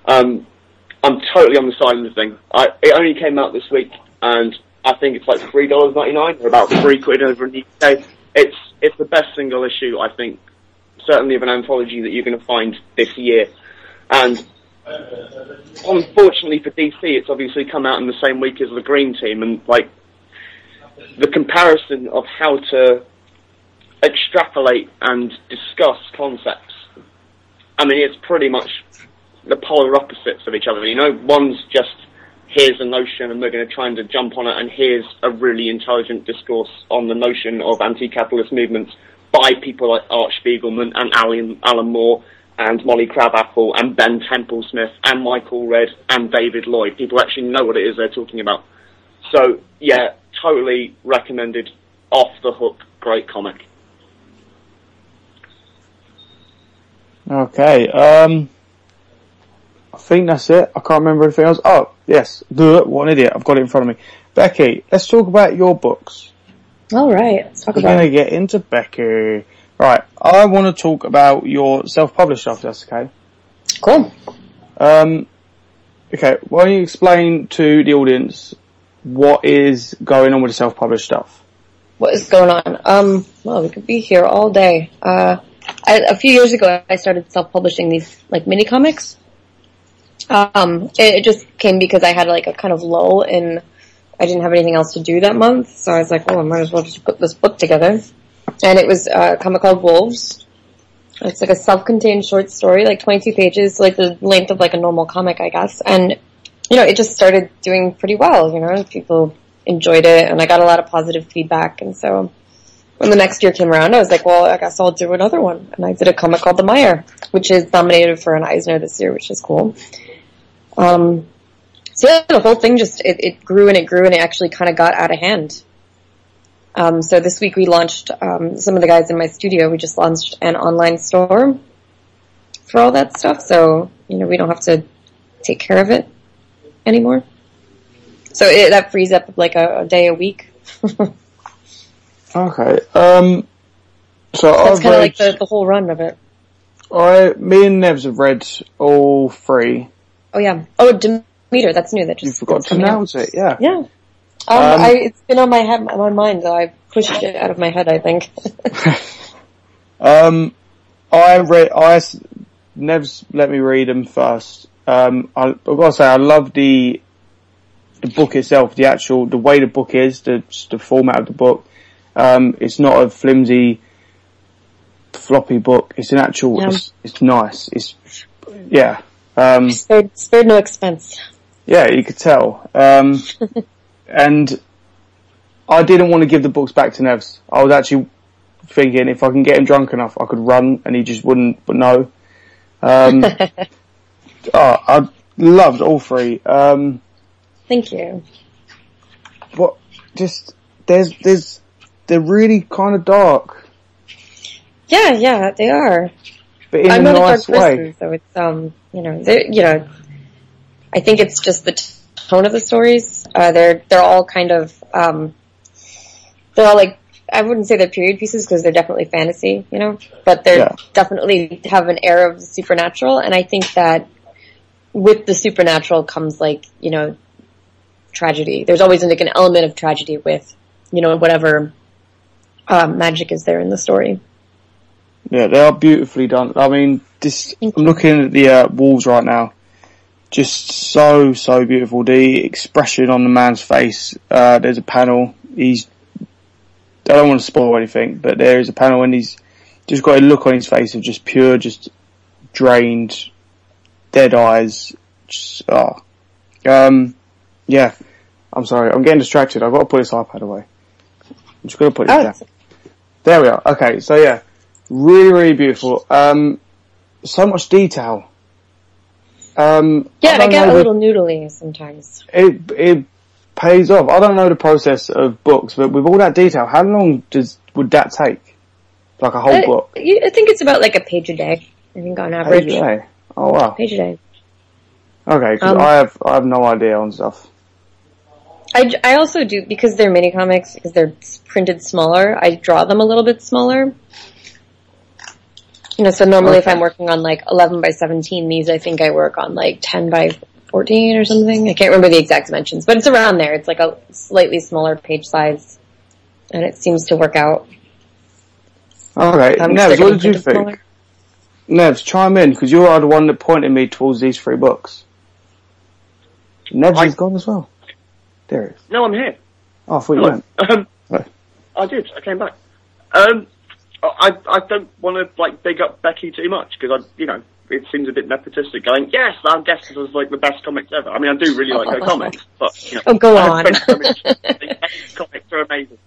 I'm totally on the side of the thing. It only came out this week, and I think it's like $3.99, or about £3 over in the UK. It's the best single issue, I think, certainly of an anthology that you're going to find this year. And unfortunately for DC, it's obviously come out in the same week as the Green Team, and like the comparison of how to extrapolate and discuss concepts. I mean, it's pretty much the polar opposites of each other. You know, one's just, here's a notion and we're going to try and jump on it, and here's a really intelligent discourse on the notion of anti-capitalist movements by people like Art Spiegelman and Alan Moore and Molly Crabapple and Ben Templesmith and Michael Red and David Lloyd. People actually know what it is they're talking about. So, yeah, totally recommended. Off the hook, great comic. Okay, I think that's it. I can't remember anything else. Oh, yes. What an idiot. I've got it in front of me. Becky, let's talk about your books. All right. Let's talk We're about going to get into Becky. Right. I want to talk about your self-published stuff, if that's okay. Cool. Okay. Why don't you explain to the audience what is going on with the self-published stuff? What is going on? Well, we could be here all day. A few years ago, I started self-publishing these, like, mini-comics. It just came because I had, like, a kind of lull in, I didn't have anything else to do that month, so I was like, oh, I might as well just put this book together. And it was a comic called Wolves. It's like a self-contained short story, like 22 pages, like the length of, like, a normal comic, I guess. And, you know, it just started doing pretty well, you know, people enjoyed it, and I got a lot of positive feedback, and so when the next year came around, I was like, well, I guess I'll do another one. And I did a comic called The Mire, which is nominated for an Eisner this year, which is cool. So yeah, the whole thing just, it grew and it grew, and it actually kind of got out of hand. So this week we launched, some of the guys in my studio, we just launched an online store for all that stuff, so, you know, we don't have to take care of it anymore. So that frees up like a day a week. Okay. So that's I've kind of read, like the whole run of it. Me and Nevs have read all three. Oh yeah. Oh, Demeter, that's new. That just You forgot to announce it, yeah. Yeah. It's been on my mind, so I pushed it out of my head, I think. Nevs let me read them first. I've got to say, I love the book itself, the way the book is, the format of the book. It's not a flimsy, floppy book. It's an actual, it's nice. Yeah. Spared no expense. Yeah, you could tell. And I didn't want to give the books back to Nevs. I was actually thinking if I can get him drunk enough, I could run and he just wouldn't, but no. I loved all three. Thank you. What, just, they're really kind of dark. Yeah, they are. But in I'm a not nice a dark way. person, so it's, I think it's just the tone of the stories. They're all kind of, they're all like, I wouldn't say they're period pieces because they're definitely fantasy, you know, but they're definitely have an air of the supernatural, and I think that with the supernatural comes like, you know, tragedy. There's always like an element of tragedy with, you know, whatever magic is there in the story. Yeah, they are beautifully done. I mean, I'm looking at the Wolves right now. Just so beautiful. The expression on the man's face. There's a panel. I don't want to spoil anything, but there is a panel and he's just got a look on his face of just pure, just drained, dead eyes. Yeah. I'm sorry. I'm getting distracted. I've got to put this iPad away. I'm just going to put it down. There we are. Okay. So yeah, really beautiful. So much detail. I get a little noodly sometimes. It pays off. I don't know the process of books, but with all that detail, how long would that take? Like a whole book? I think it's about like a page a day. I think on average. Page a day? Oh wow. Page a day. Okay, because I have no idea on stuff. I also do, because they're mini comics, because they're printed smaller, I draw them a little bit smaller. So normally if I'm working on like 11 by 17, these I think I work on like 10 by 14 or something. I can't remember the exact dimensions, but it's around there. It's like a slightly smaller page size, and it seems to work out. Okay, Nevs, what did you think? Nevs, chime in, because you are the one that pointed me towards these 3 books. Nevs is gone as well. There he is. No, I'm here. Oh, I thought you went. I did. I came back. I don't want to like big up Becky too much because it seems a bit nepotistic. Going, yes, I guess this was like the best comics ever. I mean, I do really like her comics, but oh, go on. Becky's comics are amazing.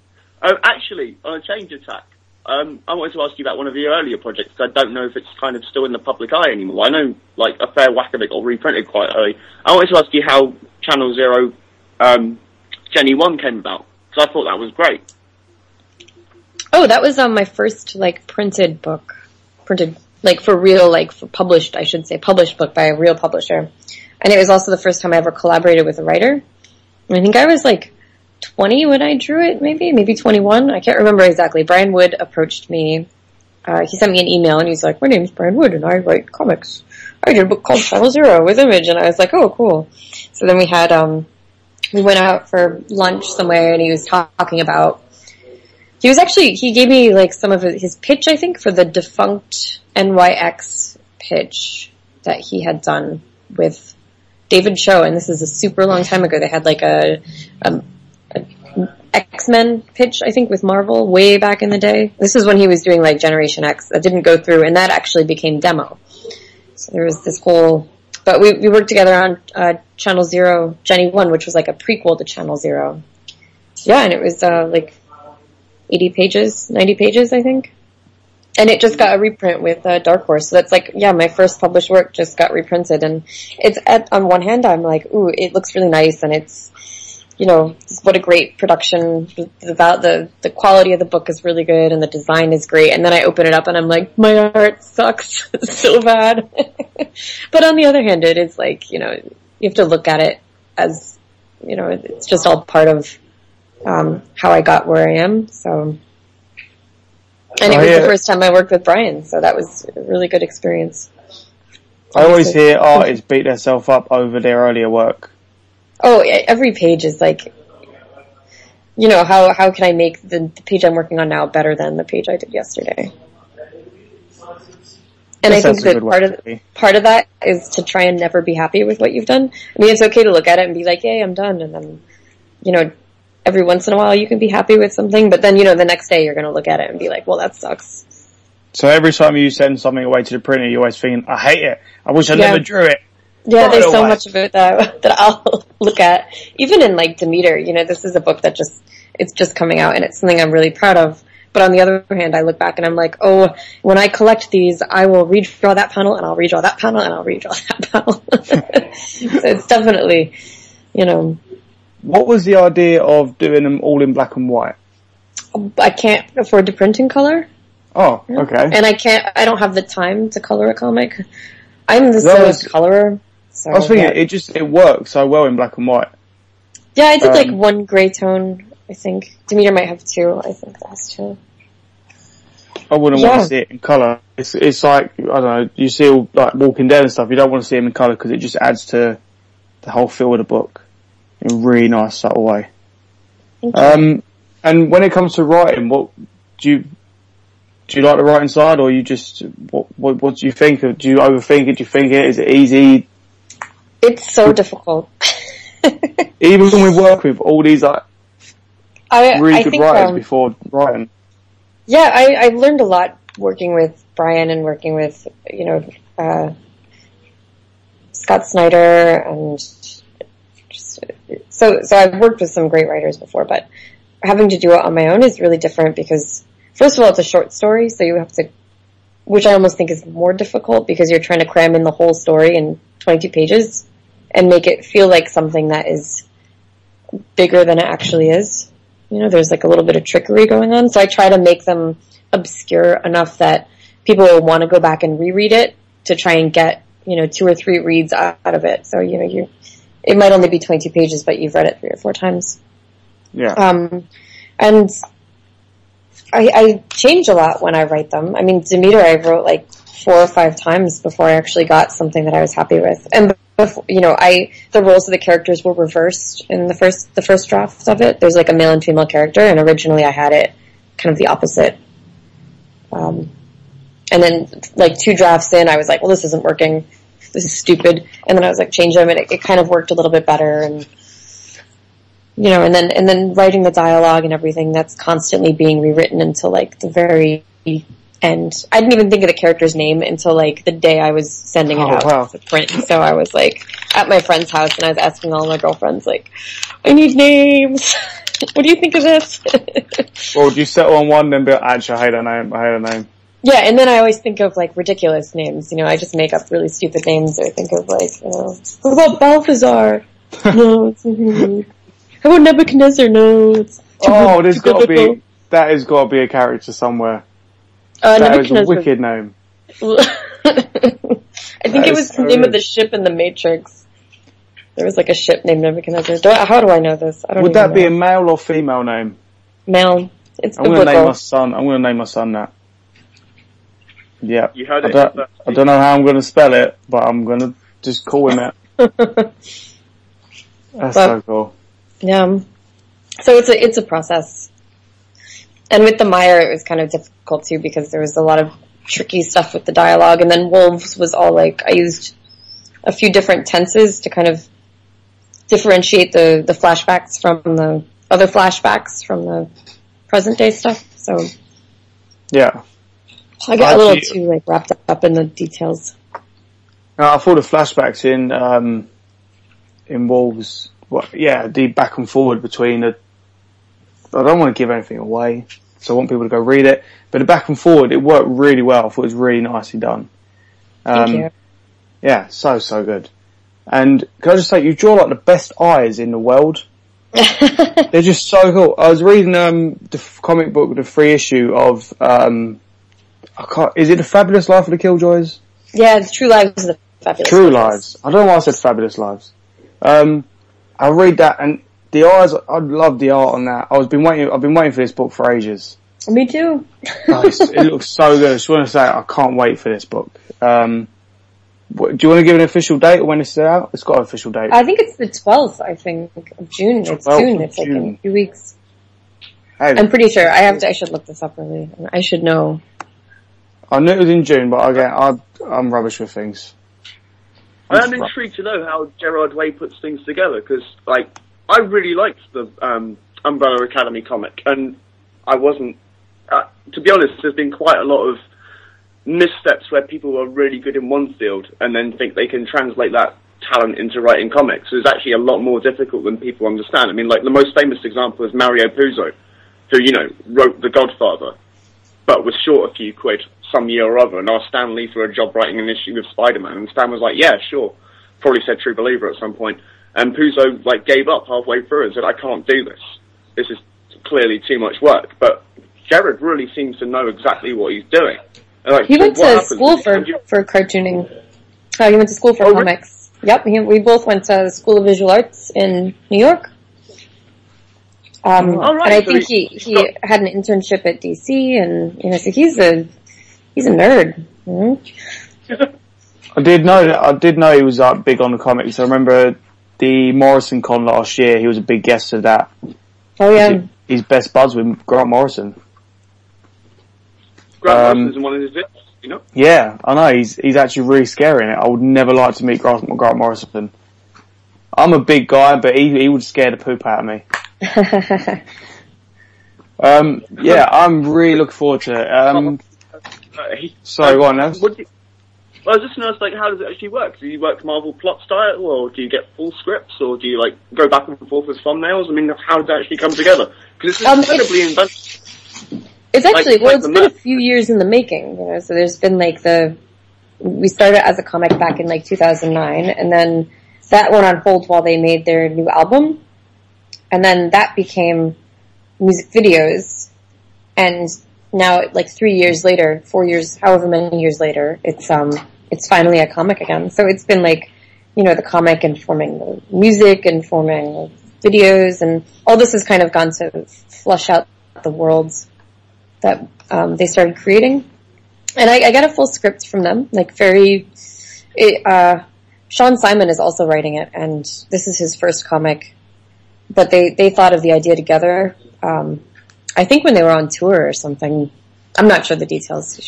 Actually, on a change of tack, I wanted to ask you about one of your earlier projects. I don't know if it's kind of still in the public eye anymore. I know like a fair whack of it got reprinted quite early. I wanted to ask you how Channel Zero, Jenny 1 came about because I thought that was great. Oh, that was my first like printed book, like for real, like for published, I should say, published book by a real publisher, and it was also the first time I ever collaborated with a writer. And I think I was like 20 when I drew it, maybe 21. I can't remember exactly. Brian Wood approached me. He sent me an email and he's like, "My name's Brian Wood and I write comics. I did a book called Channel Zero with Image," and I was like, "Oh, cool." So then we went out for lunch somewhere and he was talking about. He gave me like some of his pitch, I think, for the defunct NYX pitch that he had done with David Cho, and this is a super long time ago. They had like a X-Men pitch, I think, with Marvel way back in the day. This is when he was doing like Generation X. That didn't go through, and that actually became demo. So there was this whole, but we worked together on Channel Zero, Jenny 1, which was like a prequel to Channel Zero. Yeah, and it was like 80 pages, 90 pages, I think. And it just got a reprint with Dark Horse. So that's like, yeah, my first published work just got reprinted. And it's on one hand, I'm like, ooh, it looks really nice. And it's, what a great production. The quality of the book is really good and the design is great. And then I open it up and I'm like, my art sucks so bad. But on the other hand, it is like, you have to look at it as, it's just all part of how I got where I am, so. And it was the first time I worked with Brian, so that was a really good experience. I always hear artists beat themselves up over their earlier work. Oh, every page is like, how can I make the page I'm working on now better than the page I did yesterday? And I think that part of that is to try and never be happy with what you've done. I mean, it's okay to look at it and be like, "Yay, I'm done," and then, every once in a while you can be happy with something, but then, the next day you're going to look at it and be like, well, that sucks. So every time you send something away to the printer, you're always thinking, I hate it. I wish I never drew it. Yeah, there's so much of it that I'll look at. Even in like Demeter, this is a book that it's just coming out and it's something I'm really proud of. But on the other hand, I look back and I'm like, oh, when I collect these, I will redraw that panel and I'll redraw that panel and I'll redraw that panel. So it's definitely, What was the idea of doing them all in black and white? I can't afford to print in color. Oh, okay. And I don't have the time to color a comic. I'm the slowest colorer. So, I was thinking it works so well in black and white. Yeah, I did like one gray tone, I think. Demeter might have 2, I think that's 2. I wouldn't want to see it in colour. It's like, I don't know, you see all like Walking Dead and stuff, you don't want to see them in colour because it just adds to the whole feel of the book in a really nice, subtle way. And when it comes to writing, what do you like the writing side, or you just what do you think of? Do you overthink it? Do you think it? Is it easy? It's so difficult. Even when we work with all these like really good writers before writing. Yeah, I've learned a lot working with Brian and working with Scott Snyder and. So I've worked with some great writers before, but having to do it on my own is really different because, first of all, it's a short story, so you have to, which I almost think is more difficult because you're trying to cram in the whole story in 22 pages and make it feel like something that is bigger than it actually is. There's like a little bit of trickery going on, so I try to make them obscure enough that people will want to go back and reread it to try and get, 2 or 3 reads out of it. So, it might only be 22 pages, but you've read it 3 or 4 times. Yeah. And I change a lot when I write them. I mean, Demeter I wrote like 4 or 5 times before I actually got something that I was happy with. And before, the roles of the characters were reversed in the first draft of it. There's like a male and female character, and originally I had it kind of the opposite. And then like 2 drafts in, I was like, well, this isn't working. This is stupid. And then I was like, change them, and it kind of worked a little bit better. And and then writing the dialogue and everything, that's constantly being rewritten until like the very end. I didn't even think of the character's name until like the day I was sending it out to print. So I was like at my friend's house and I was asking all my girlfriends like, I need names. What do you think of this? Well, would you settle on one then be like, actually, I hate her name? Yeah, and then I always think of like ridiculous names. I just make up really stupid names or think of like, what about Balthazar? No, it's how about Nebuchadnezzar? No, it's that has got to be a character somewhere. That is a wicked name. I think it was the name of the ship in the Matrix. There was like a ship named Nebuchadnezzar. How do I know this? I don't Would that be a male or female name? Male. It's I'm going to name my son. I'm going to name my son that. Yeah. You heard it. I don't know how I'm going to spell it, but I'm going to just call him it. That's so cool. Yeah. So it's a process. And with the Mire, it was kind of difficult too because there was a lot of tricky stuff with the dialogue. And then Wolves was all like, I used a few different tenses to kind of differentiate the flashbacks from the other flashbacks from the present day stuff. So yeah, I got a little too like wrapped up in the details. I thought the flashbacks in Wolves, the back and forward between I don't want to give anything away, so I want people to go read it. But the back and forward, it worked really well. I thought it was really nicely done. Thank you. Yeah, so good. And can I just say, you draw like the best eyes in the world. They're just so cool. I was reading the comic book, the free issue of is it The Fabulous Life of the Killjoys? Yeah, it's True Lives of the Fabulous True Lives. I don't know why I said Fabulous Lives. I read that and the eyes, I love the art on that. I've been waiting for this book for ages. Me too. It looks so good. I just want to say I can't wait for this book. Do you want to give an official date or when it's out? It's got an official date. I think it's the 12th, of June. It's soon. It's like in a few weeks. Hey, I'm pretty sure. I should look this up really. I should know. I knew it was in June, but I'm rubbish with things. I'm intrigued to know how Gerard Way puts things together, because, like, I really liked the Umbrella Academy comic, and I wasn't... to be honest, there's been quite a lot of missteps where people are really good in one field and then think they can translate that talent into writing comics. So it's actually a lot more difficult than people understand. I mean, like, the most famous example is Mario Puzo, who, wrote The Godfather, but was short a few quid some year or other, and asked Stan Lee for a job writing an issue with Spider-Man, and Stan was like, yeah, sure. Probably said True Believer at some point. And Puzo, like, gave up halfway through and said, I can't do this. This is clearly too much work. But Jared really seems to know exactly what he's doing. And, like, he went to school for cartooning. He went to school for comics. Really? Yep, we both went to the School of Visual Arts in New York. And I think he had an internship at DC, and so he's a nerd. Mm-hmm. I did know he was big on the comics. I remember the Morrison con last year. He was a big guest of that. Oh yeah, he's best buds with Grant Morrison. Grant Morrison's in one of his bits, Yeah, I know. He's actually really scary in it. I would never like to meet Grant Morrison. I'm a big guy, but he would scare the poop out of me. I'm really looking forward to it. Sorry, go on now. I was just going to ask, how does it actually work? Do you work Marvel plot style, or do you get full scripts, or do you, go back and forth with thumbnails? I mean, how does it actually come together? Because it's incredibly inventive. It's actually, it's been a few years in the making, so there's been, we started as a comic back in, 2009, and then that went on hold while they made their new album, and then that became music videos, and now, 3 years later, 4 years, however many years later, it's finally a comic again. So it's been the comic informing the music, informing the videos, and all this has kind of gone to flush out the worlds that they started creating. And I got a full script from them, like Sean Simon is also writing it, and this is his first comic. But they thought of the idea together, I think when they were on tour or something. I'm not sure the details. I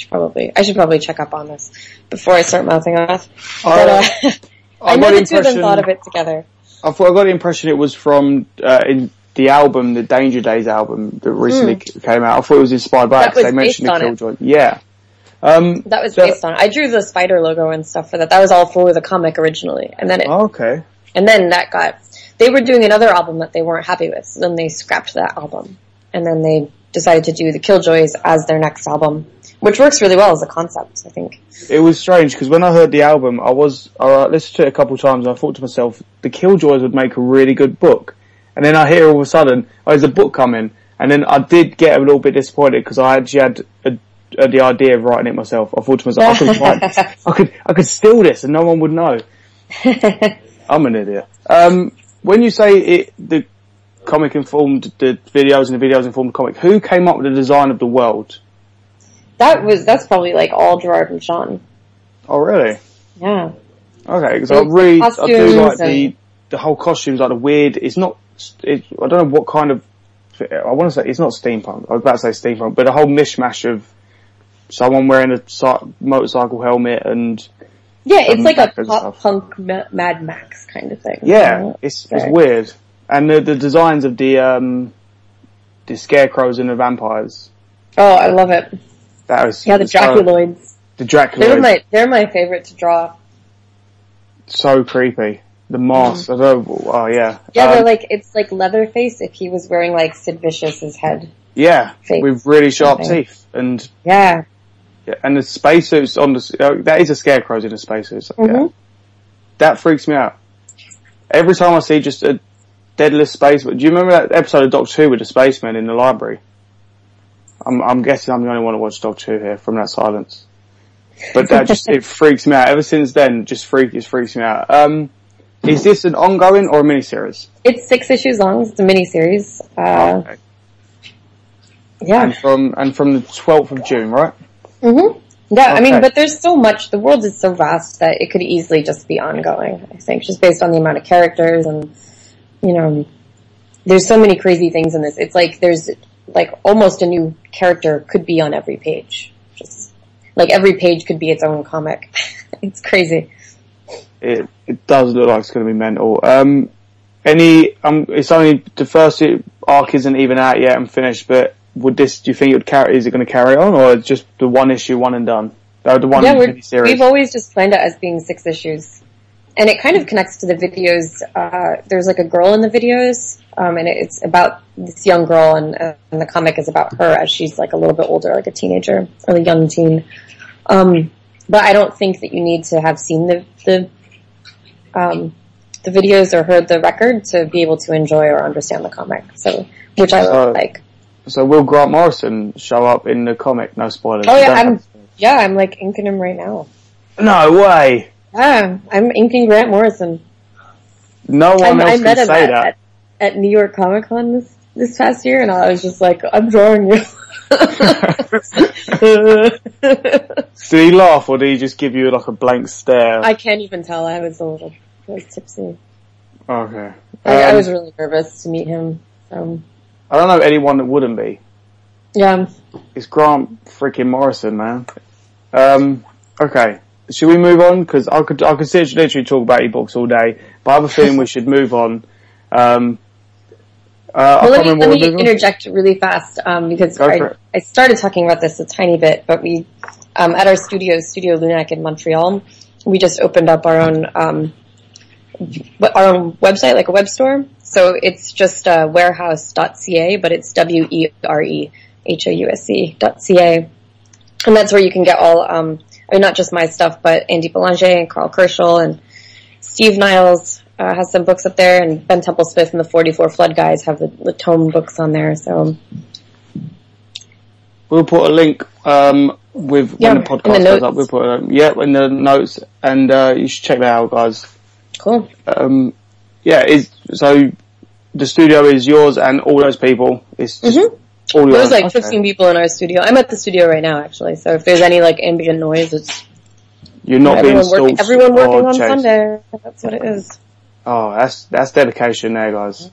should probably check up on this before I start mouthing off. But, I know the two of them thought of it together. I got the impression it was from in the album, the Danger Days album that recently came out. I thought it was inspired by it. They mentioned the Killjoy. Yeah. That was based on. I drew the spider logo and stuff for that. That was all for the comic originally, and then okay. And then they were doing another album that they weren't happy with, so then they scrapped that album, and then they decided to do the Killjoys as their next album, which works really well as a concept, I think. It was strange, because when I heard the album, I listened to it a couple of times, and I thought to myself, the Killjoys would make a really good book. And then I hear all of a sudden, there's a book coming, and then I did get a little bit disappointed, because I actually had the idea of writing it myself. I thought to myself, I could steal this, and no one would know. I'm an idiot. When you say the comic informed the videos and the videos informed the comic, who came up with the design of the world? That's probably like all Gerard and Sean. Oh, really? Yeah. Okay, because I do like the whole costumes, like the weird. I don't know what kind of. I want to say it's not steampunk. I was about to say steampunk, but a whole mishmash of someone wearing a motorcycle helmet and. Yeah, it's like a pop punk Mad Max kind of thing. Yeah, it's weird. And the designs of the scarecrows and the vampires. Oh, I love it. That was the Draculoids. The Draculoids. They're my favorite to draw. So creepy. The mask. I don't know. Oh yeah. Yeah, it's like Leatherface if he was wearing like Sid Vicious's head. Yeah, with really sharp teeth and. Yeah. Yeah, and the spacesuits on that is a scarecrow's in a spacesuit. So, yeah. That freaks me out. Every time I see just a deadless space. Do you remember that episode of Doctor Who with the spaceman in the library? I'm guessing I'm the only one to watch Doctor Who here from that silence. But that it freaks me out. Ever since then, it freaks me out. Is this an ongoing or a miniseries? It's 6 issues long. It's a miniseries. Okay. Yeah. And from the 12th of June, right? Mm-hmm. Yeah, okay. I mean, but there's so much. The world is so vast that it could easily just be ongoing. I think just based on the amount of characters and. There's so many crazy things in this. It's like there's like almost a new character could be on every page. Just like every page could be its own comic. It's crazy. It does look like it's going to be mental. It's only the first arc isn't even out yet and finished. But do you think is it going to carry on, or just the one issue, one and done? The one miniseries. We've always just planned it as being 6 issues. And it kind of connects to the videos. There's like a girl in the videos, and it's about this young girl, and the comic is about her as she's like a little bit older, like a teenager or a young teen. But I don't think that you need to have seen the videos or heard the record to be able to enjoy or understand the comic. So, which I like. So will Grant Morrison show up in the comic? No spoilers. Oh yeah, I'm like inking him right now. No way. Yeah, I'm inking Grant Morrison. No one else can say that. At New York Comic Con this past year, and I was just like, I'm drawing you. Did he laugh, or did he just give you like a blank stare? I can't even tell. I was tipsy. Okay. I was really nervous to meet him. So. I don't know anyone that wouldn't be. Yeah. It's Grant freaking Morrison, man. Okay. Should we move on? Because I could literally talk about e-books all day, but I have a feeling we should move on. Let me interject really fast, because I started talking about this a tiny bit, but we, at our Studio Lunac in Montreal, we just opened up our own website, like a web store. So it's just, warehouse.ca, but it's WEREHOUSE.ca. And that's where you can get all, not just my stuff, but Andy Belanger and Carl Kerschel and Steve Niles has some books up there, and Ben Temple-Smith and the 44 Flood guys have the tome books on there. So we'll put a link when the podcast goes up. We'll put in the notes, and you should check that out, guys. Cool. So the studio is yours and all those people. It's just All There's alone. like 15 people in our studio. I'm at the studio right now, actually. So if there's any like ambient noise, it's You're not being stalked everyone working or on chased. Sunday. That's what it is. Oh, that's dedication there, guys.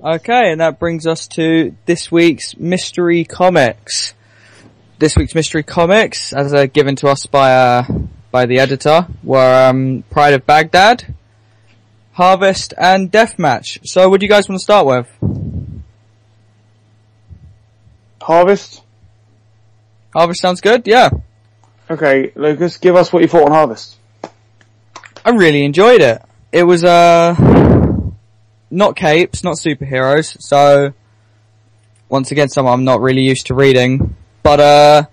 Okay, and that brings us to this week's mystery comics. This week's mystery comics, as given to us by the editor, were Pride of Baghdad, Harvest, and Deathmatch. So, what do you guys want to start with? Harvest? Harvest sounds good, yeah. Okay, Lucas, give us what you thought on Harvest. I really enjoyed it. It was, not capes, not superheroes, so, once again, something I'm not really used to reading. But,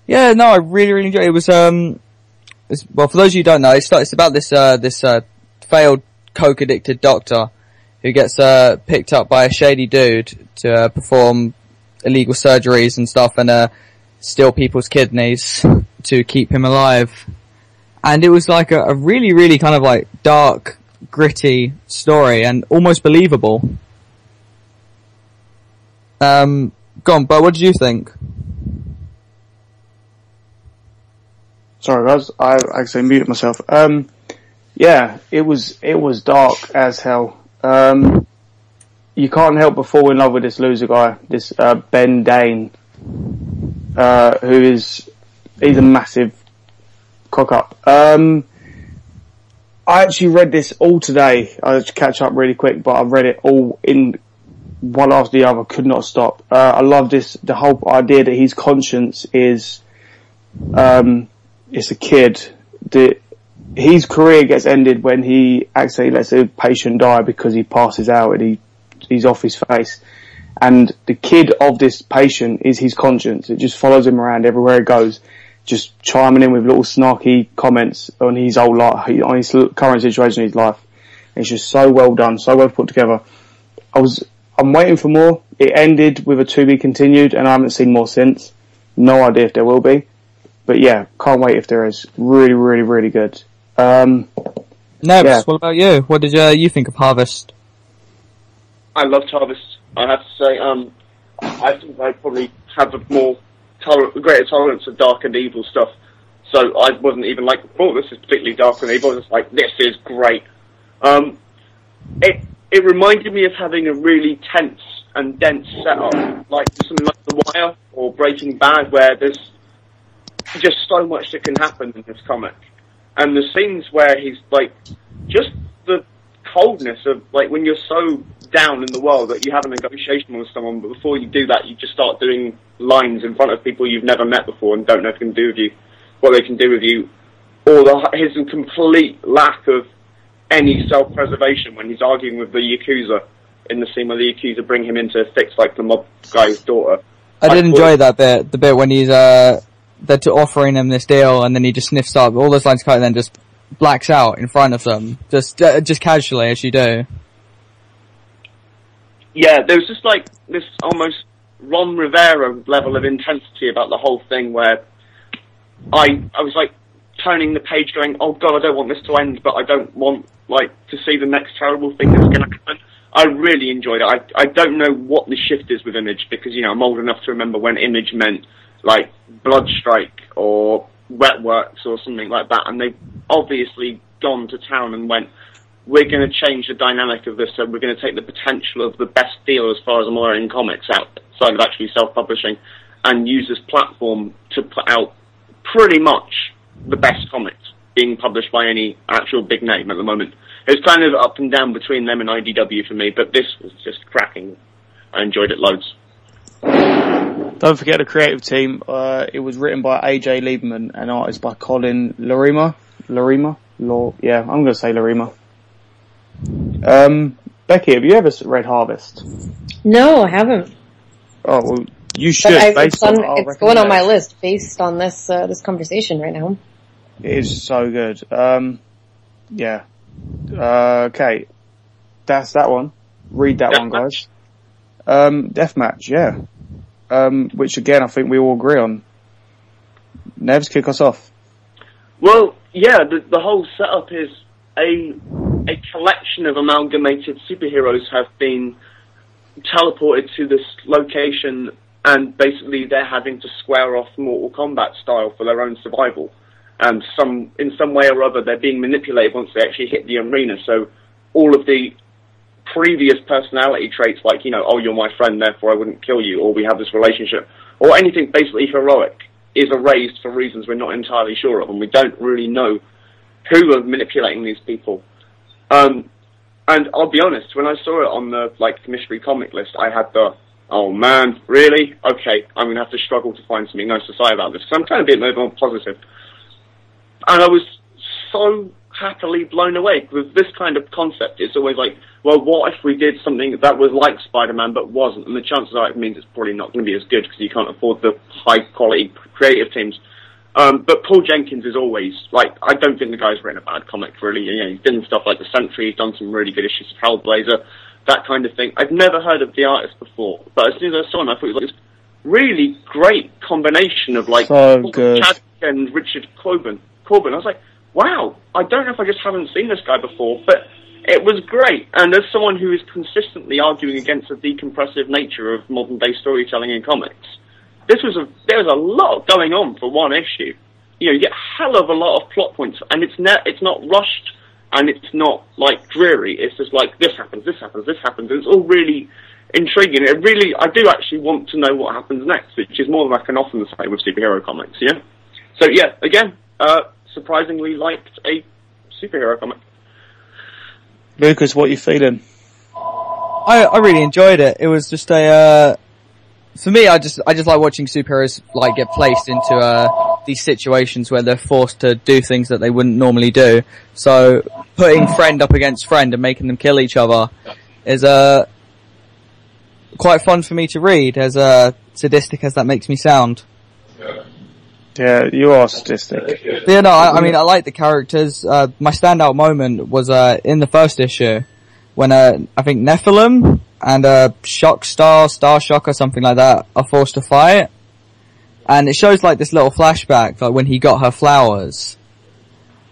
yeah, no, I really enjoyed it. It was, well, for those of you who don't know, it's about this failed coke-addicted doctor who gets, picked up by a shady dude to, perform illegal surgeries and stuff and, steal people's kidneys to keep him alive. And it was like a really kind of like dark, gritty story and almost believable. Go on, Bo, what did you think? Sorry guys, I actually muted myself. Yeah, it was dark as hell. You can't help but fall in love with this loser guy, this, Ben Dane, he's a massive cock up. I actually read this all today. I had to catch up really quick, but I read it all in one after the other, could not stop. I love the whole idea that his conscience is, it's a kid. His career gets ended when he actually lets a patient die because he passes out and he's off his face. And the kid of this patient is his conscience. It just follows him around everywhere he goes, just chiming in with little snarky comments on his whole life, on his current situation in his life. And it's just so well done, so well put together. I'm waiting for more. It ended with a to be continued, and I haven't seen more since. No idea if there will be. But yeah, can't wait if there is. Really good. Nebs, yeah. What about you? What did you think of Harvest? I loved Harvest. I have to say, I think I probably have a greater tolerance of dark and evil stuff. So I wasn't even like, oh, this is particularly dark and evil. I was just like, this is great. It reminded me of having a really tense and dense setup, like something like The Wire or Breaking Bad, where there's just so much that can happen in this comic. And the scenes where he's like, just the coldness of like when you're so down in the world that you have a negotiation with someone, but before you do that, you just start doing lines in front of people you've never met before and don't know if they can do with you, what they can do with you, or his complete lack of any self-preservation when he's arguing with the Yakuza in the scene where the Yakuza bring him in to fix like the mob guy's daughter. I did enjoy that bit, the bit when he's they're offering him this deal and then he just sniffs up all those lines cut and then just blacks out in front of them, just casually as you do. Yeah, there was just like this almost Ron Rivera level of intensity about the whole thing where I was like turning the page going, oh god, I don't want this to end, but I don't want like to see the next terrible thing that's going to happen. I really enjoyed it. I don't know what the shift is with Image because, you know, I'm old enough to remember when Image meant like Bloodstrike or Wetworks or something like that, and they've obviously gone to town and went, we're going to change the dynamic of this, so we're going to take the potential of the best deal as far as I'm aware in comics outside of actually self-publishing and use this platform to put out pretty much the best comics being published by any actual big name at the moment. It's kind of up and down between them and IDW for me, but this was just cracking. I enjoyed it loads. Don't forget the creative team. It was written by AJ Lieberman and artist by Colin Larima. Yeah, I'm going to say Larima. Becky, have you ever read Harvest? No, I haven't. Oh, well, you should. It's going on my list based on this conversation right now. It is so good. Yeah. Okay. That's that one. Read that one, guys. Deathmatch, yeah. Which again, I think we all agree on. Nevs, kick us off. Well, yeah, the whole setup is a collection of amalgamated superheroes have been teleported to this location, and basically they're having to square off Mortal Kombat style for their own survival. And in some way or other, they're being manipulated once they actually hit the arena. So all of the previous personality traits, like, you know, oh, you're my friend, therefore I wouldn't kill you, or we have this relationship, or anything basically heroic, is erased for reasons we're not entirely sure of, and we don't really know who are manipulating these people. And I'll be honest, when I saw it on the, like, mystery comic list, I had the, oh man, really? Okay, I'm going to have to struggle to find something nice to say about this, because I'm trying to be a little more positive. And I was so happily blown away with this kind of concept. It's always like, well, what if we did something that was like Spider-Man but wasn't? And the chances are it means it's probably not going to be as good because you can't afford the high-quality creative teams. But Paul Jenkins is always, like, I don't think the guy's written a bad comic, really. You know, he's done stuff like The Sentry, he's done some really good issues of Hellblazer, that kind of thing. I'd never heard of the artist before, but as soon as I saw him, I thought he was like this really great combination of, like, so good. Chad and Richard Corbin. I was like, wow, I don't know if I just haven't seen this guy before, but it was great. And as someone who is consistently arguing against the decompressive nature of modern-day storytelling in comics, there was a lot going on for one issue. You know, you get a hell of a lot of plot points, and it's not rushed, and it's not, like, dreary. It's just like, this happens, this happens, this happens, and it's all really intriguing. I do actually want to know what happens next, which is more than I can often say with superhero comics, yeah? So, yeah, again, surprisingly liked a superhero comic. Lucas, what are you feeling? I really enjoyed it. It was just for me, I just like watching superheroes, like, get placed into, these situations where they're forced to do things that they wouldn't normally do. So, putting friend up against friend and making them kill each other is, quite fun for me to read, as, sadistic as that makes me sound. Yeah, you are sadistic. Yeah, no, I mean, I like the characters. My standout moment was, in the first issue, when, I think Nephilim and, Starshock or something like that are forced to fight. And it shows, like, this little flashback, like, when he got her flowers.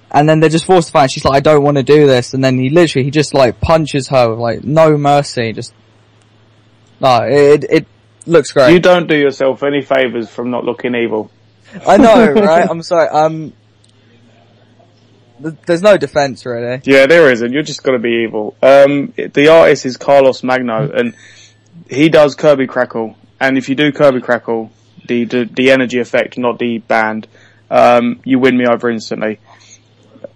And then they're just forced to fight, and she's like, I don't want to do this. And then he just, like, punches her with, like, no mercy. It looks great. You don't do yourself any favours from not looking evil. I know, right? I'm sorry. There's no defense, really. Yeah, there isn't. You're just gonna be evil. The artist is Carlos Magno, and he does Kirby Crackle. And if you do Kirby Crackle, the energy effect, not the band, you win me over instantly.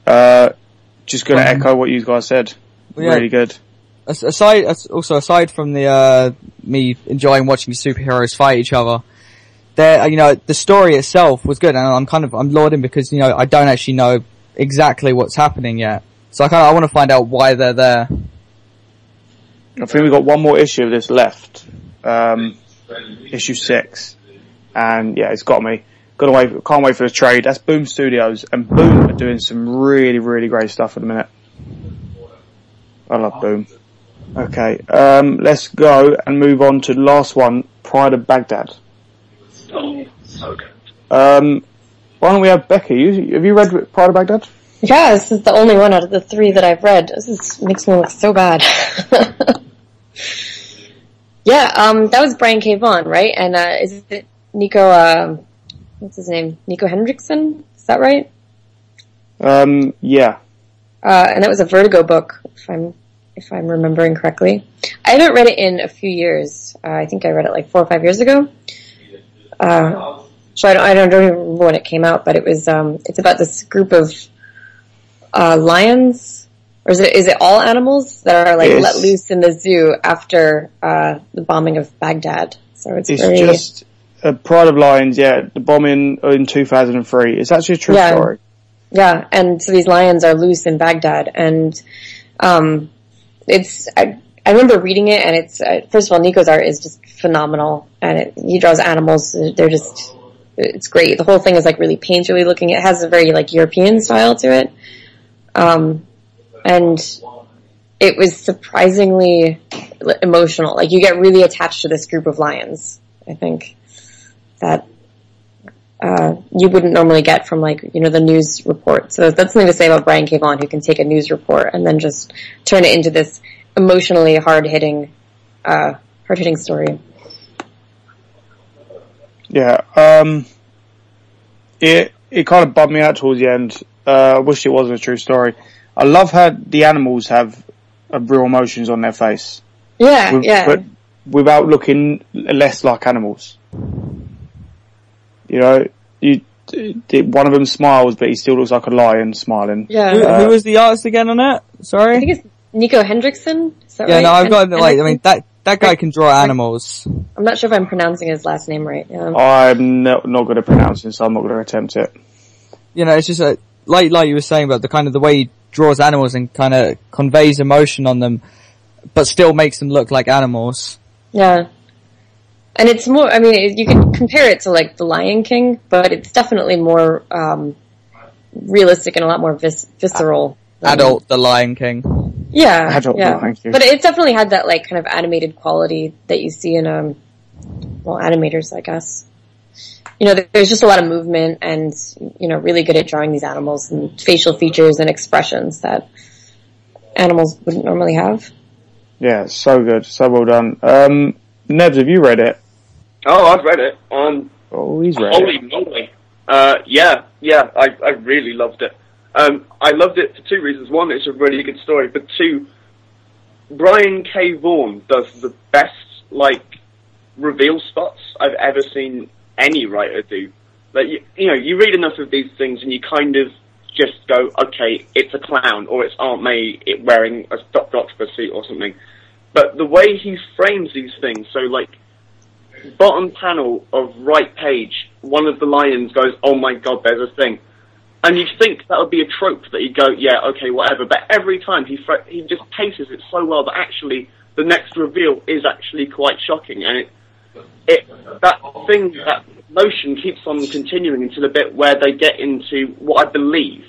Just gonna echo what you guys said. Yeah. Really good. Aside from the me enjoying watching superheroes fight each other, the story itself was good, and I'm lauding because, I don't actually know exactly what's happening yet. So I want to find out why they're there. I think we've got one more issue of this left. Issue 6. And yeah, it's got me. Can't wait for the trade. That's Boom Studios, and Boom are doing some really, really great stuff at the minute. I love Boom. Okay, let's go and move on to the last one, Pride of Baghdad. Oh, okay. Why don't we have Becky? Have you read Pride of Baghdad? Yeah, this is the only one out of the 3 that I've read. This makes me look so bad. Yeah, that was Brian K. Vaughan, right? And is it Nico, what's his name? Nico Hendrickson? Is that right? Yeah. And that was a Vertigo book, if I'm remembering correctly. I haven't read it in a few years. I think I read it like 4 or 5 years ago. So I don't remember when it came out, but it was, it's about this group of, lions, or is it all animals that are, like, let loose in the zoo after, the bombing of Baghdad? So it's just Pride of Lions, yeah, the bombing in 2003. It's actually a true story. Yeah, and so these lions are loose in Baghdad, and, I remember reading it, and it's, first of all, Nico's art is just phenomenal, and he draws animals, it's great. The whole thing is, like, really painterly looking. It has a very, like, European style to it. And it was surprisingly emotional. Like, you get really attached to this group of lions. I think that, you wouldn't normally get from like, the news report. So that's something to say about Brian K. Vaughan, who can take a news report and then just turn it into this emotionally hard-hitting story. Yeah, it kind of bummed me out towards the end. I wish it wasn't a true story. I love how the animals have real emotions on their face. Yeah, but without looking less like animals. One of them smiles, but he still looks like a lion smiling. Yeah. Who was the artist again on it? Sorry? I think it's Nico Hendrickson. Is that yeah, right? no, I've got, that guy can draw animals. I'm not sure if I'm pronouncing his last name right. I'm not good at pronouncing, so I'm not going to attempt it. It's just like you were saying about the way he draws animals and kind of conveys emotion on them, but still makes them look like animals. Yeah. And it's more, you can compare it to like The Lion King, but it's definitely more, realistic and a lot more visceral. Adult The Lion King. Yeah. Adult The Lion King. But it definitely had that like kind of animated quality that you see in, animators, I guess. There's just a lot of movement and, really good at drawing these animals and facial features and expressions that animals wouldn't normally have. Yeah, so good. So well done. Nebs, have you read it? Oh, I've read it. He's read holy it. moly. I really loved it. I loved it for two reasons. One, it's a really good story, but two, Brian K. Vaughan does the best, reveal spots I've ever seen any writer do. Like, you read enough of these things and you kind of just go, okay, it's a clown, or it's Aunt May wearing a Dr. Octopus suit or something. But the way he frames these things, so bottom panel of right page, one of the lions goes, oh my god, there's a thing. And you'd think that would be a trope that he'd go, yeah, okay, whatever. But every time he just paces it so well that actually the next reveal is actually quite shocking. And that motion keeps on continuing until the bit where they get into what I believe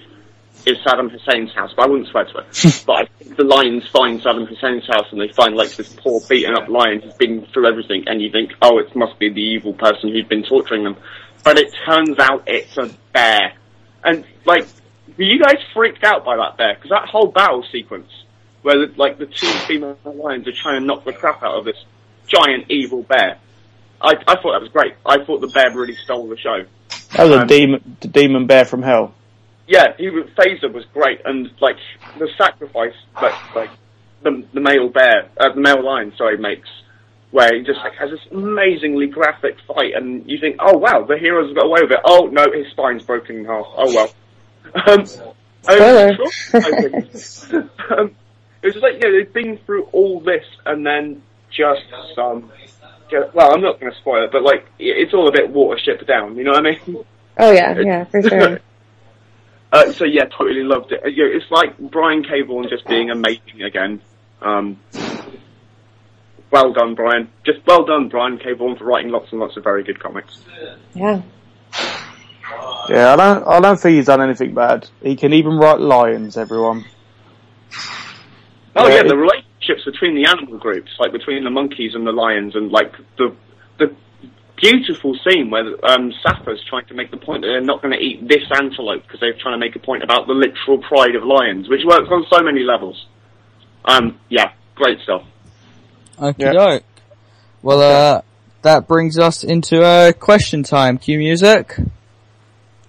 is Saddam Hussein's house, but I wouldn't swear to it. But I think the lions find Saddam Hussein's house and they find this poor beaten up lion who's been through everything, and you think, oh, it must be the evil person who's been torturing them. But it turns out it's a bear. And, were you guys freaked out by that bear? Because that whole battle sequence, where, the two female lions are trying to knock the crap out of this giant evil bear, I thought that was great. I thought the bear really stole the show. That was a demon bear from hell. Yeah, Phaser was great, and, the sacrifice that, the male bear, the male lion, makes, where he just, has this amazingly graphic fight, and you think, oh wow, the hero's got away with it. Oh no, his spine's broken in half. Oh well. It was just they've been through all this, and then just well, I'm not going to spoil it, but it's all a bit watership down, you know what I mean? Oh yeah, for sure. So yeah, totally loved it. It's like Brian K. Vaughan just being amazing again. Well done, Brian. Just well done, Brian K. Vaughan, for writing lots and lots of very good comics. Yeah. Yeah, I don't think he's done anything bad. He can even write lions, everyone. Oh yeah, the relationships between the animal groups, between the monkeys and the lions, and the beautiful scene where Safa's trying to make the point that they're not going to eat this antelope because they're trying to make a point about the literal pride of lions, which works on so many levels. Yeah, great stuff. Okay, doke. Well, that brings us into question time. Cue music.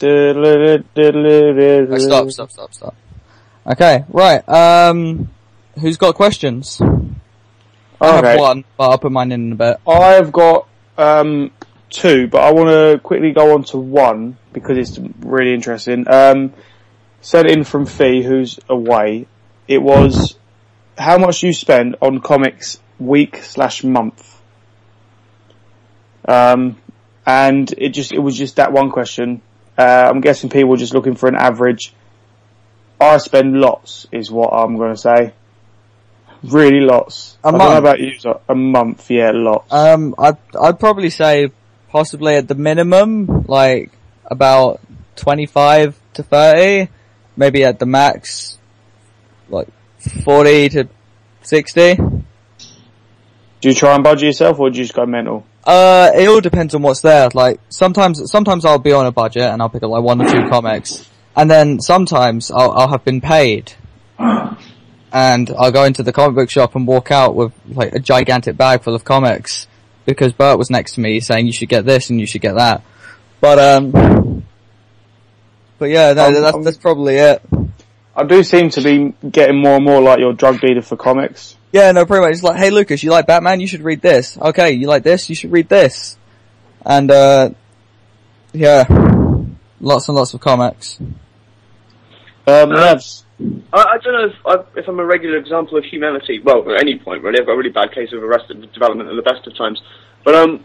Oh, stop. Okay, right. Who's got questions? I have one, but I'll put mine in a bit. I've got two, but I want to quickly go on to one because it's really interesting. Sent in from Fee, who's away. It was how much you spend on comics week/month. And it was just that one question. I'm guessing people were just looking for an average. I spend lots, is what I'm going to say. Really lots. I don't know about you, so a month, yeah, lots. I'd probably say possibly at the minimum, about 25 to 30. Maybe at the max, 40 to 60. Do you try and budget yourself, or do you just go mental? It all depends on what's there. Like, sometimes I'll be on a budget and I'll pick up like 1 or 2 comics. And then sometimes I'll have been paid. And I'll go into the comic book shop and walk out with like a gigantic bag full of comics. Because Bert was next to me saying you should get this and you should get that. But yeah, no, that's probably it. I do seem to be getting more and more like your drug dealer for comics. Yeah, no, pretty much. It's like, hey Lucas, you like Batman? You should read this. Okay, you like this? You should read this. And, yeah. Lots and lots of comics. I don't know if I'm a regular example of humanity. Well, at any point, really. I've got a really bad case of arrested development at the best of times. But,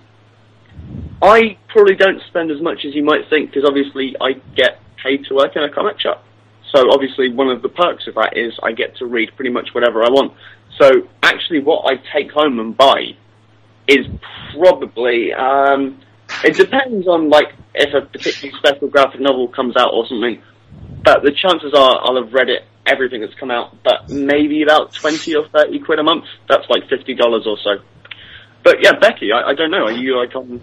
I probably don't spend as much as you might think, because obviously I get paid to work in a comic shop. So obviously one of the perks of that is I get to read pretty much whatever I want. So actually what I take home and buy is probably, it depends on like if a particularly special graphic novel comes out or something, but the chances are I'll have read everything that's come out, but maybe about 20 or 30 quid a month. That's like $50 or so. But yeah, Becky, I don't know, are you like on...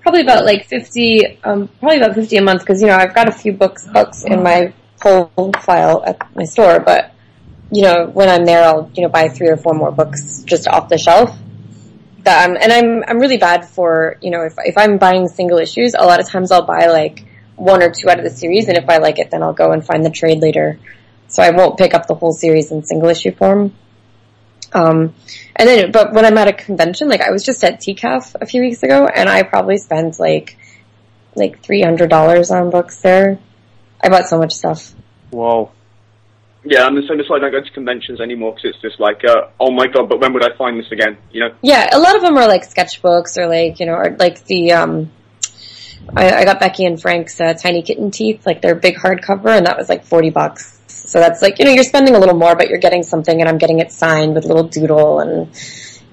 Probably about like 50, probably about 50 a month, because, you know, I've got a few books in my whole file at my store, but, you know, when I'm there, I'll, you know, buy 3 or 4 more books just off the shelf. And I'm really bad for, you know, if I'm buying single issues, a lot of times I'll buy like 1 or 2 out of the series, and if I like it, then I'll go and find the trade later. So I won't pick up the whole series in single issue form. But when I'm at a convention, like I was just at TCAF a few weeks ago, and I probably spent like $300 on books there. I bought so much stuff. Whoa. Yeah, I'm the same. That's why I don't go to conventions anymore, because it's just like, oh my god, but when would I find this again, you know? Yeah, a lot of them are like sketchbooks, or like, you know, or like the, I got Becky and Frank's Tiny Kitten Teeth, like their big hardcover, and that was like $40. So that's like, you know, you're spending a little more, but you're getting something, and I'm getting it signed with a little doodle, and,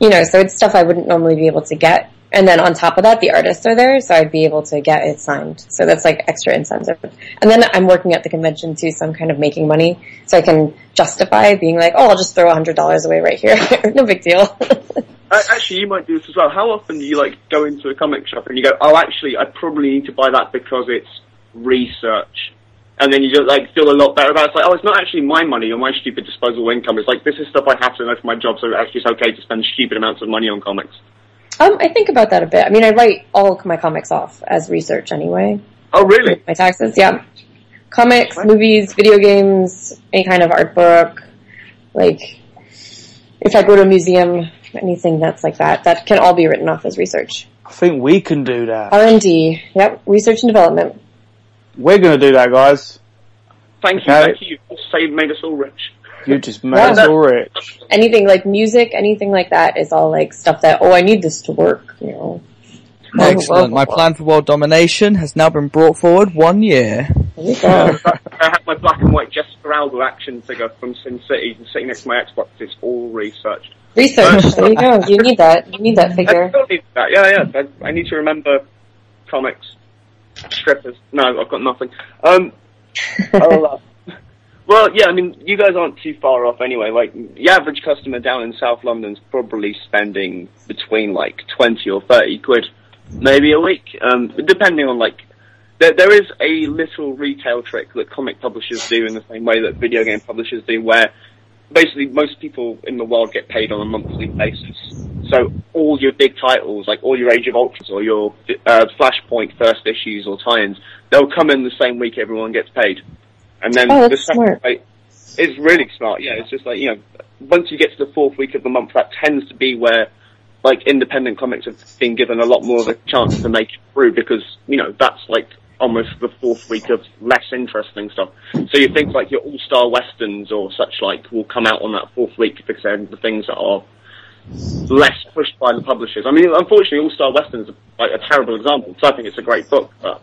you know, so it's stuff I wouldn't normally be able to get. And then on top of that, the artists are there, so I'd be able to get it signed. So that's like extra incentive. And then I'm working at the convention too, so I'm kind of making money, so I can justify being like, oh, I'll just throw $100 away right here. No big deal. Actually, you might do this as well. How often do you like go into a comic shop and you go, oh, actually, I probably need to buy that because it's research. And then you just like feel a lot better about it. It's like, oh, it's not actually my money or my stupid disposable income. It's like, this is stuff I have to know for my job, so actually it's okay to spend stupid amounts of money on comics. I think about that a bit. I mean, I write all my comics off as research anyway. Oh, really? My taxes, yeah. Comics, movies, video games, any kind of art book. Like, if I go to a museum, anything that's like that can all be written off as research. I think we can do that. R&D, yep, research and development. We're going to do that, guys. Thank you, Becky. You just made us all rich. You just made us all rich. Anything like music, anything like that is all like stuff that, oh, I need this to work, you know. Excellent. My plan for world domination has now been brought forward 1 year. I have my black and white Jessica Alba action figure from Sin City sitting next to my Xbox. It's all researched. Research. There you go. You need that. You need that figure. I still need that. Yeah. I need to remember comics. Strippers. No, I've got nothing. Well, yeah, I mean, you guys aren't too far off anyway. Like, the average customer down in South London's probably spending between, like, 20 or 30 quid, maybe a week, depending on, like, there is a little retail trick that comic publishers do in the same way that video game publishers do, where basically most people in the world get paid on a monthly basis. So all your big titles, like all your Age of Ultras or your Flashpoint first issues or tie-ins, they'll come in the same week everyone gets paid. And then the second way, it's really smart, yeah, it's just like, you know, once you get to the 4th week of the month, that tends to be where, like, independent comics have been given a lot more of a chance to make it through, because, you know, that's like almost the 4th week of less interesting stuff. So you think like your all-star westerns or such like will come out on that 4th week because they're the things that are less pushed by the publishers. I mean, unfortunately, all-star westerns are like a terrible example, because I think it's a great book, but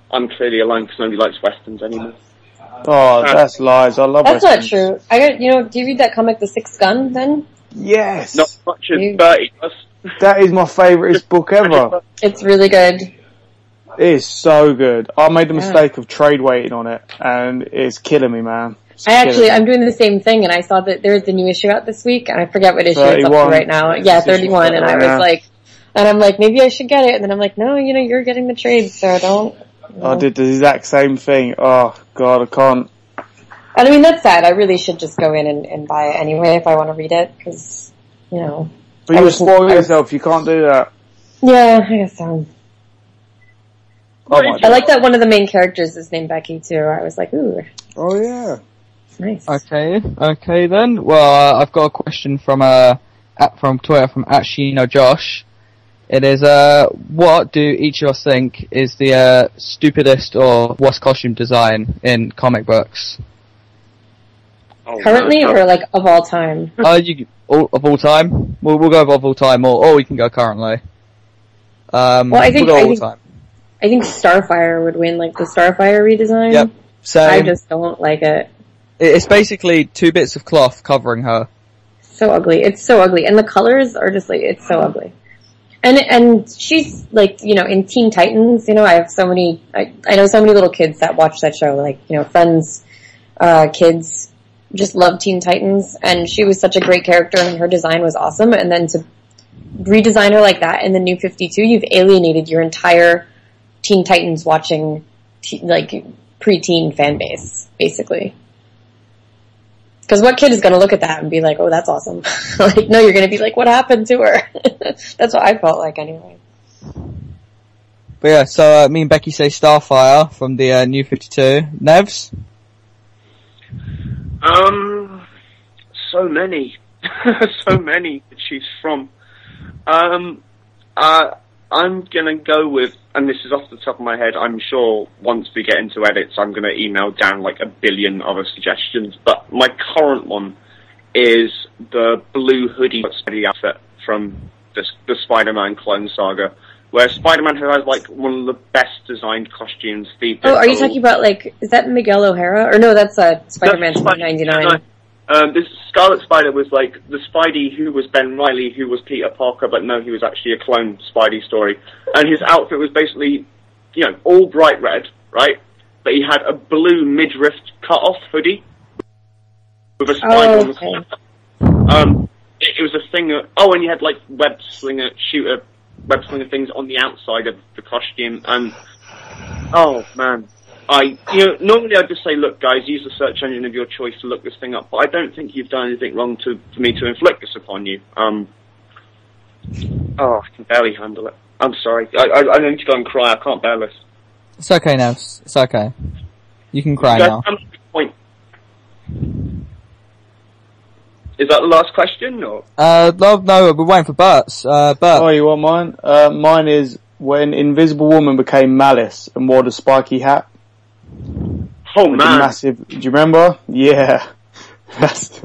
I'm clearly alone because nobody likes westerns anymore. Oh, that's lies. I love That's westerns. not true. Do you read that comic, The Sixth Gun, then? Yes. Not much as Bertie does. That is my favourite book ever. It's really good. It is so good. I made the mistake of trade waiting on it, and it's killing me, man. I'm doing the same thing, and I saw that there's the new issue out this week, and I forget what issue it's up to right now. Yeah, 31, and I was like, and I'm like, maybe I should get it, and then I'm like, no, you're getting the trade, so don't. I did the exact same thing. Oh God, I can't. And I mean, that's sad. I really should just go in and buy it anyway if I want to read it, because, But you spoil yourself, you can't do that. Yeah, I guess so. Oh my God. I like that one of the main characters is named Becky, too. I was like, ooh. Oh yeah. Nice. Okay then. Well, I've got a question from Twitter from @ShinoJosh. It is, what do each of us think is the stupidest or worst costume design in comic books? Currently, or like of all time? Of all time. We'll go of all time, or we can go currently. I think Starfire would win, like the Starfire redesign. Yep. Same. I just don't like it. It's basically 2 bits of cloth covering her. So ugly. It's so ugly, and the colors are just like, it's so ugly. And she's like, in Teen Titans, I have so many, I know so many little kids that watch that show, like, friends, kids just love Teen Titans, and she was such a great character and her design was awesome, and then to redesign her like that in the New 52, you've alienated your entire Teen Titans watching, preteen fan base, basically. Because what kid is going to look at that and be like, oh, that's awesome. Like, no, you're going to be like, what happened to her? That's what I felt like anyway. But yeah, so me and Becky say Starfire from the New 52. Nevs? So many. So many to choose from. I'm gonna go with, and this is off the top of my head, I'm sure once we get into edits I'm gonna email down like a billion other suggestions, but my current one is the blue hoodie outfit from the Spider-Man Clone Saga, where Spider-Man has like one of the best designed costumes. Are you talking about is that Miguel O'Hara? Or no, that's Spider-Man 99. This Scarlet Spider was like the Spidey who was Ben Reilly, who was Peter Parker, but no, he was actually a clone Spidey story. And his outfit was basically, all bright red, right? But he had a blue midriff cut-off hoodie with a spider on the side. It was a thing. And he had like web slinger things on the outside of the costume. And oh man. Normally I'd just say, look guys, use the search engine of your choice to look this thing up, but I don't think you've done anything wrong for me to inflict this upon you. I can barely handle it. I'm sorry. I need to go and cry, I can't bear this. It's okay now, it's okay. You can cry now. Point. Is that the last question, or? No, we're waiting for Bert's. Bert. Oh, you want mine? Mine is when Invisible Woman became Malice and wore the spiky hat. Oh man! Massive. Do you remember? Yeah,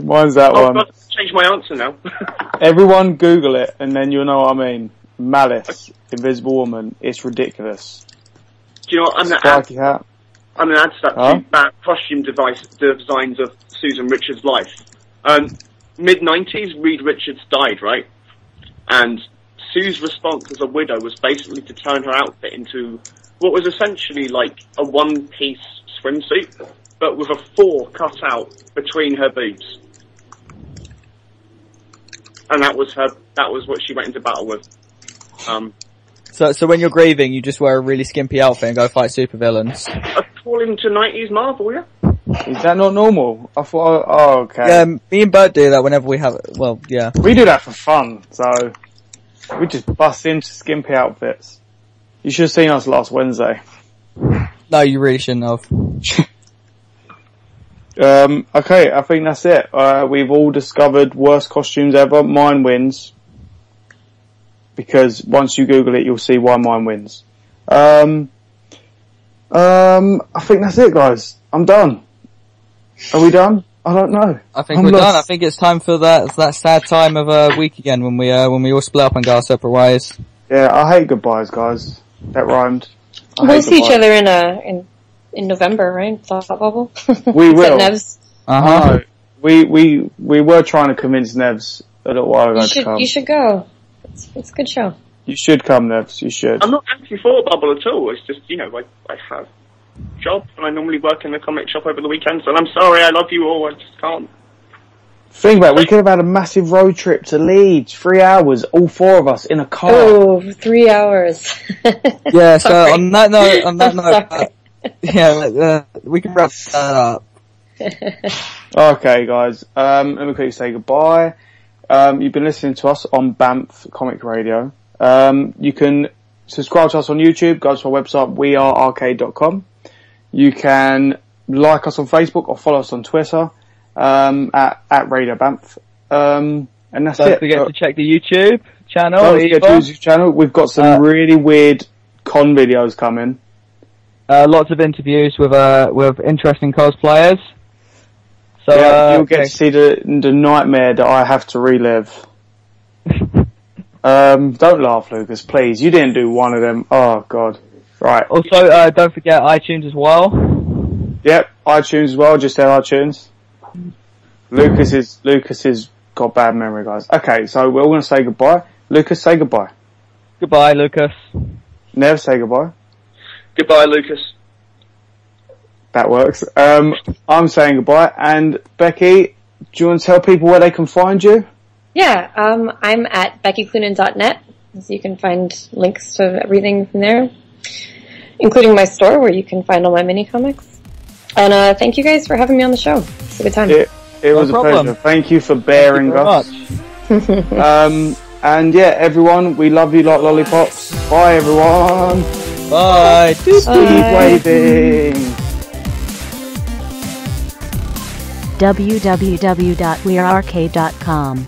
mine's that one. I've got to change my answer now. Everyone Google it, and then you'll know what I mean. Malice, Invisible Woman. It's ridiculous. Do you know what? I'm gonna add to that two bad costume designs of Susan Richards' life. Mid-90s, Reed Richards died, right? And Sue's response as a widow was basically to turn her outfit into what was essentially like a one-piece swimsuit, but with a 4 cut out between her boobs. And that was what she went into battle with. So when you're grieving, you just wear a really skimpy outfit and go fight supervillains? According to 90s Marvel, yeah. Is that not normal? I thought, oh, okay. Yeah, me and Bert do that whenever we have, yeah. We do that for fun, so we just bust into skimpy outfits. You should have seen us last Wednesday. No, you really shouldn't have. Okay, I think that's it. We've all discovered worst costumes ever. Mine wins. Because once you Google it, you'll see why mine wins. I think that's it, guys. I'm done. Are we done? I don't know. I think we're done. I think it's time for that sad time of week again when we all split up and go our separate ways. Yeah, I hate goodbyes, guys. That rhymed. We'll see each other in November, right? Thought Bubble. We will. Nevs. No, we were trying to convince Nevs a little while ago to come. You should go. It's a good show. You should come, Nevs. You should. I'm not anti Thought Bubble at all. It's just I have job, and I normally work in the comic shop over the weekends, and I'm sorry, I love you all, I just can't. Think about it, we could have had a massive road trip to Leeds, 3 hours, all four of us in a car. Oh, 3 hours. Yeah, so on that note, we can wrap that up. Okay, guys, let me quickly say goodbye. You've been listening to us on BAMF Comic Radio. You can subscribe to us on YouTube, go to our website, wearearcade.com. You can like us on Facebook or follow us on Twitter, at Radio BAMF. And that's it. Don't forget to check the YouTube channel. Don't forget to use the channel. We've got some really weird con videos coming. Lots of interviews with interesting cosplayers. So you'll get to see the nightmare that I have to relive. Don't laugh, Lucas, please. You didn't do one of them. Oh, God. Right. Also, don't forget iTunes as well. Yep, iTunes as well. Just our iTunes. Lucas is got bad memory, guys. Okay, so we're all going to say goodbye. Lucas, say goodbye. Goodbye, Lucas. Nev, say goodbye. Goodbye, Lucas. That works. I'm saying goodbye. And Becky, do you want to tell people where they can find you? Yeah, I'm at BeckyCloonan.net, so you can find links to everything from there, including my store where you can find all my mini comics. And thank you guys for having me on the show. It's a good time. It was a pleasure. Thank you for bearing us. And yeah, everyone, we love you like lollipops. Bye, everyone. Bye. Keep waving. www.wearearcade.com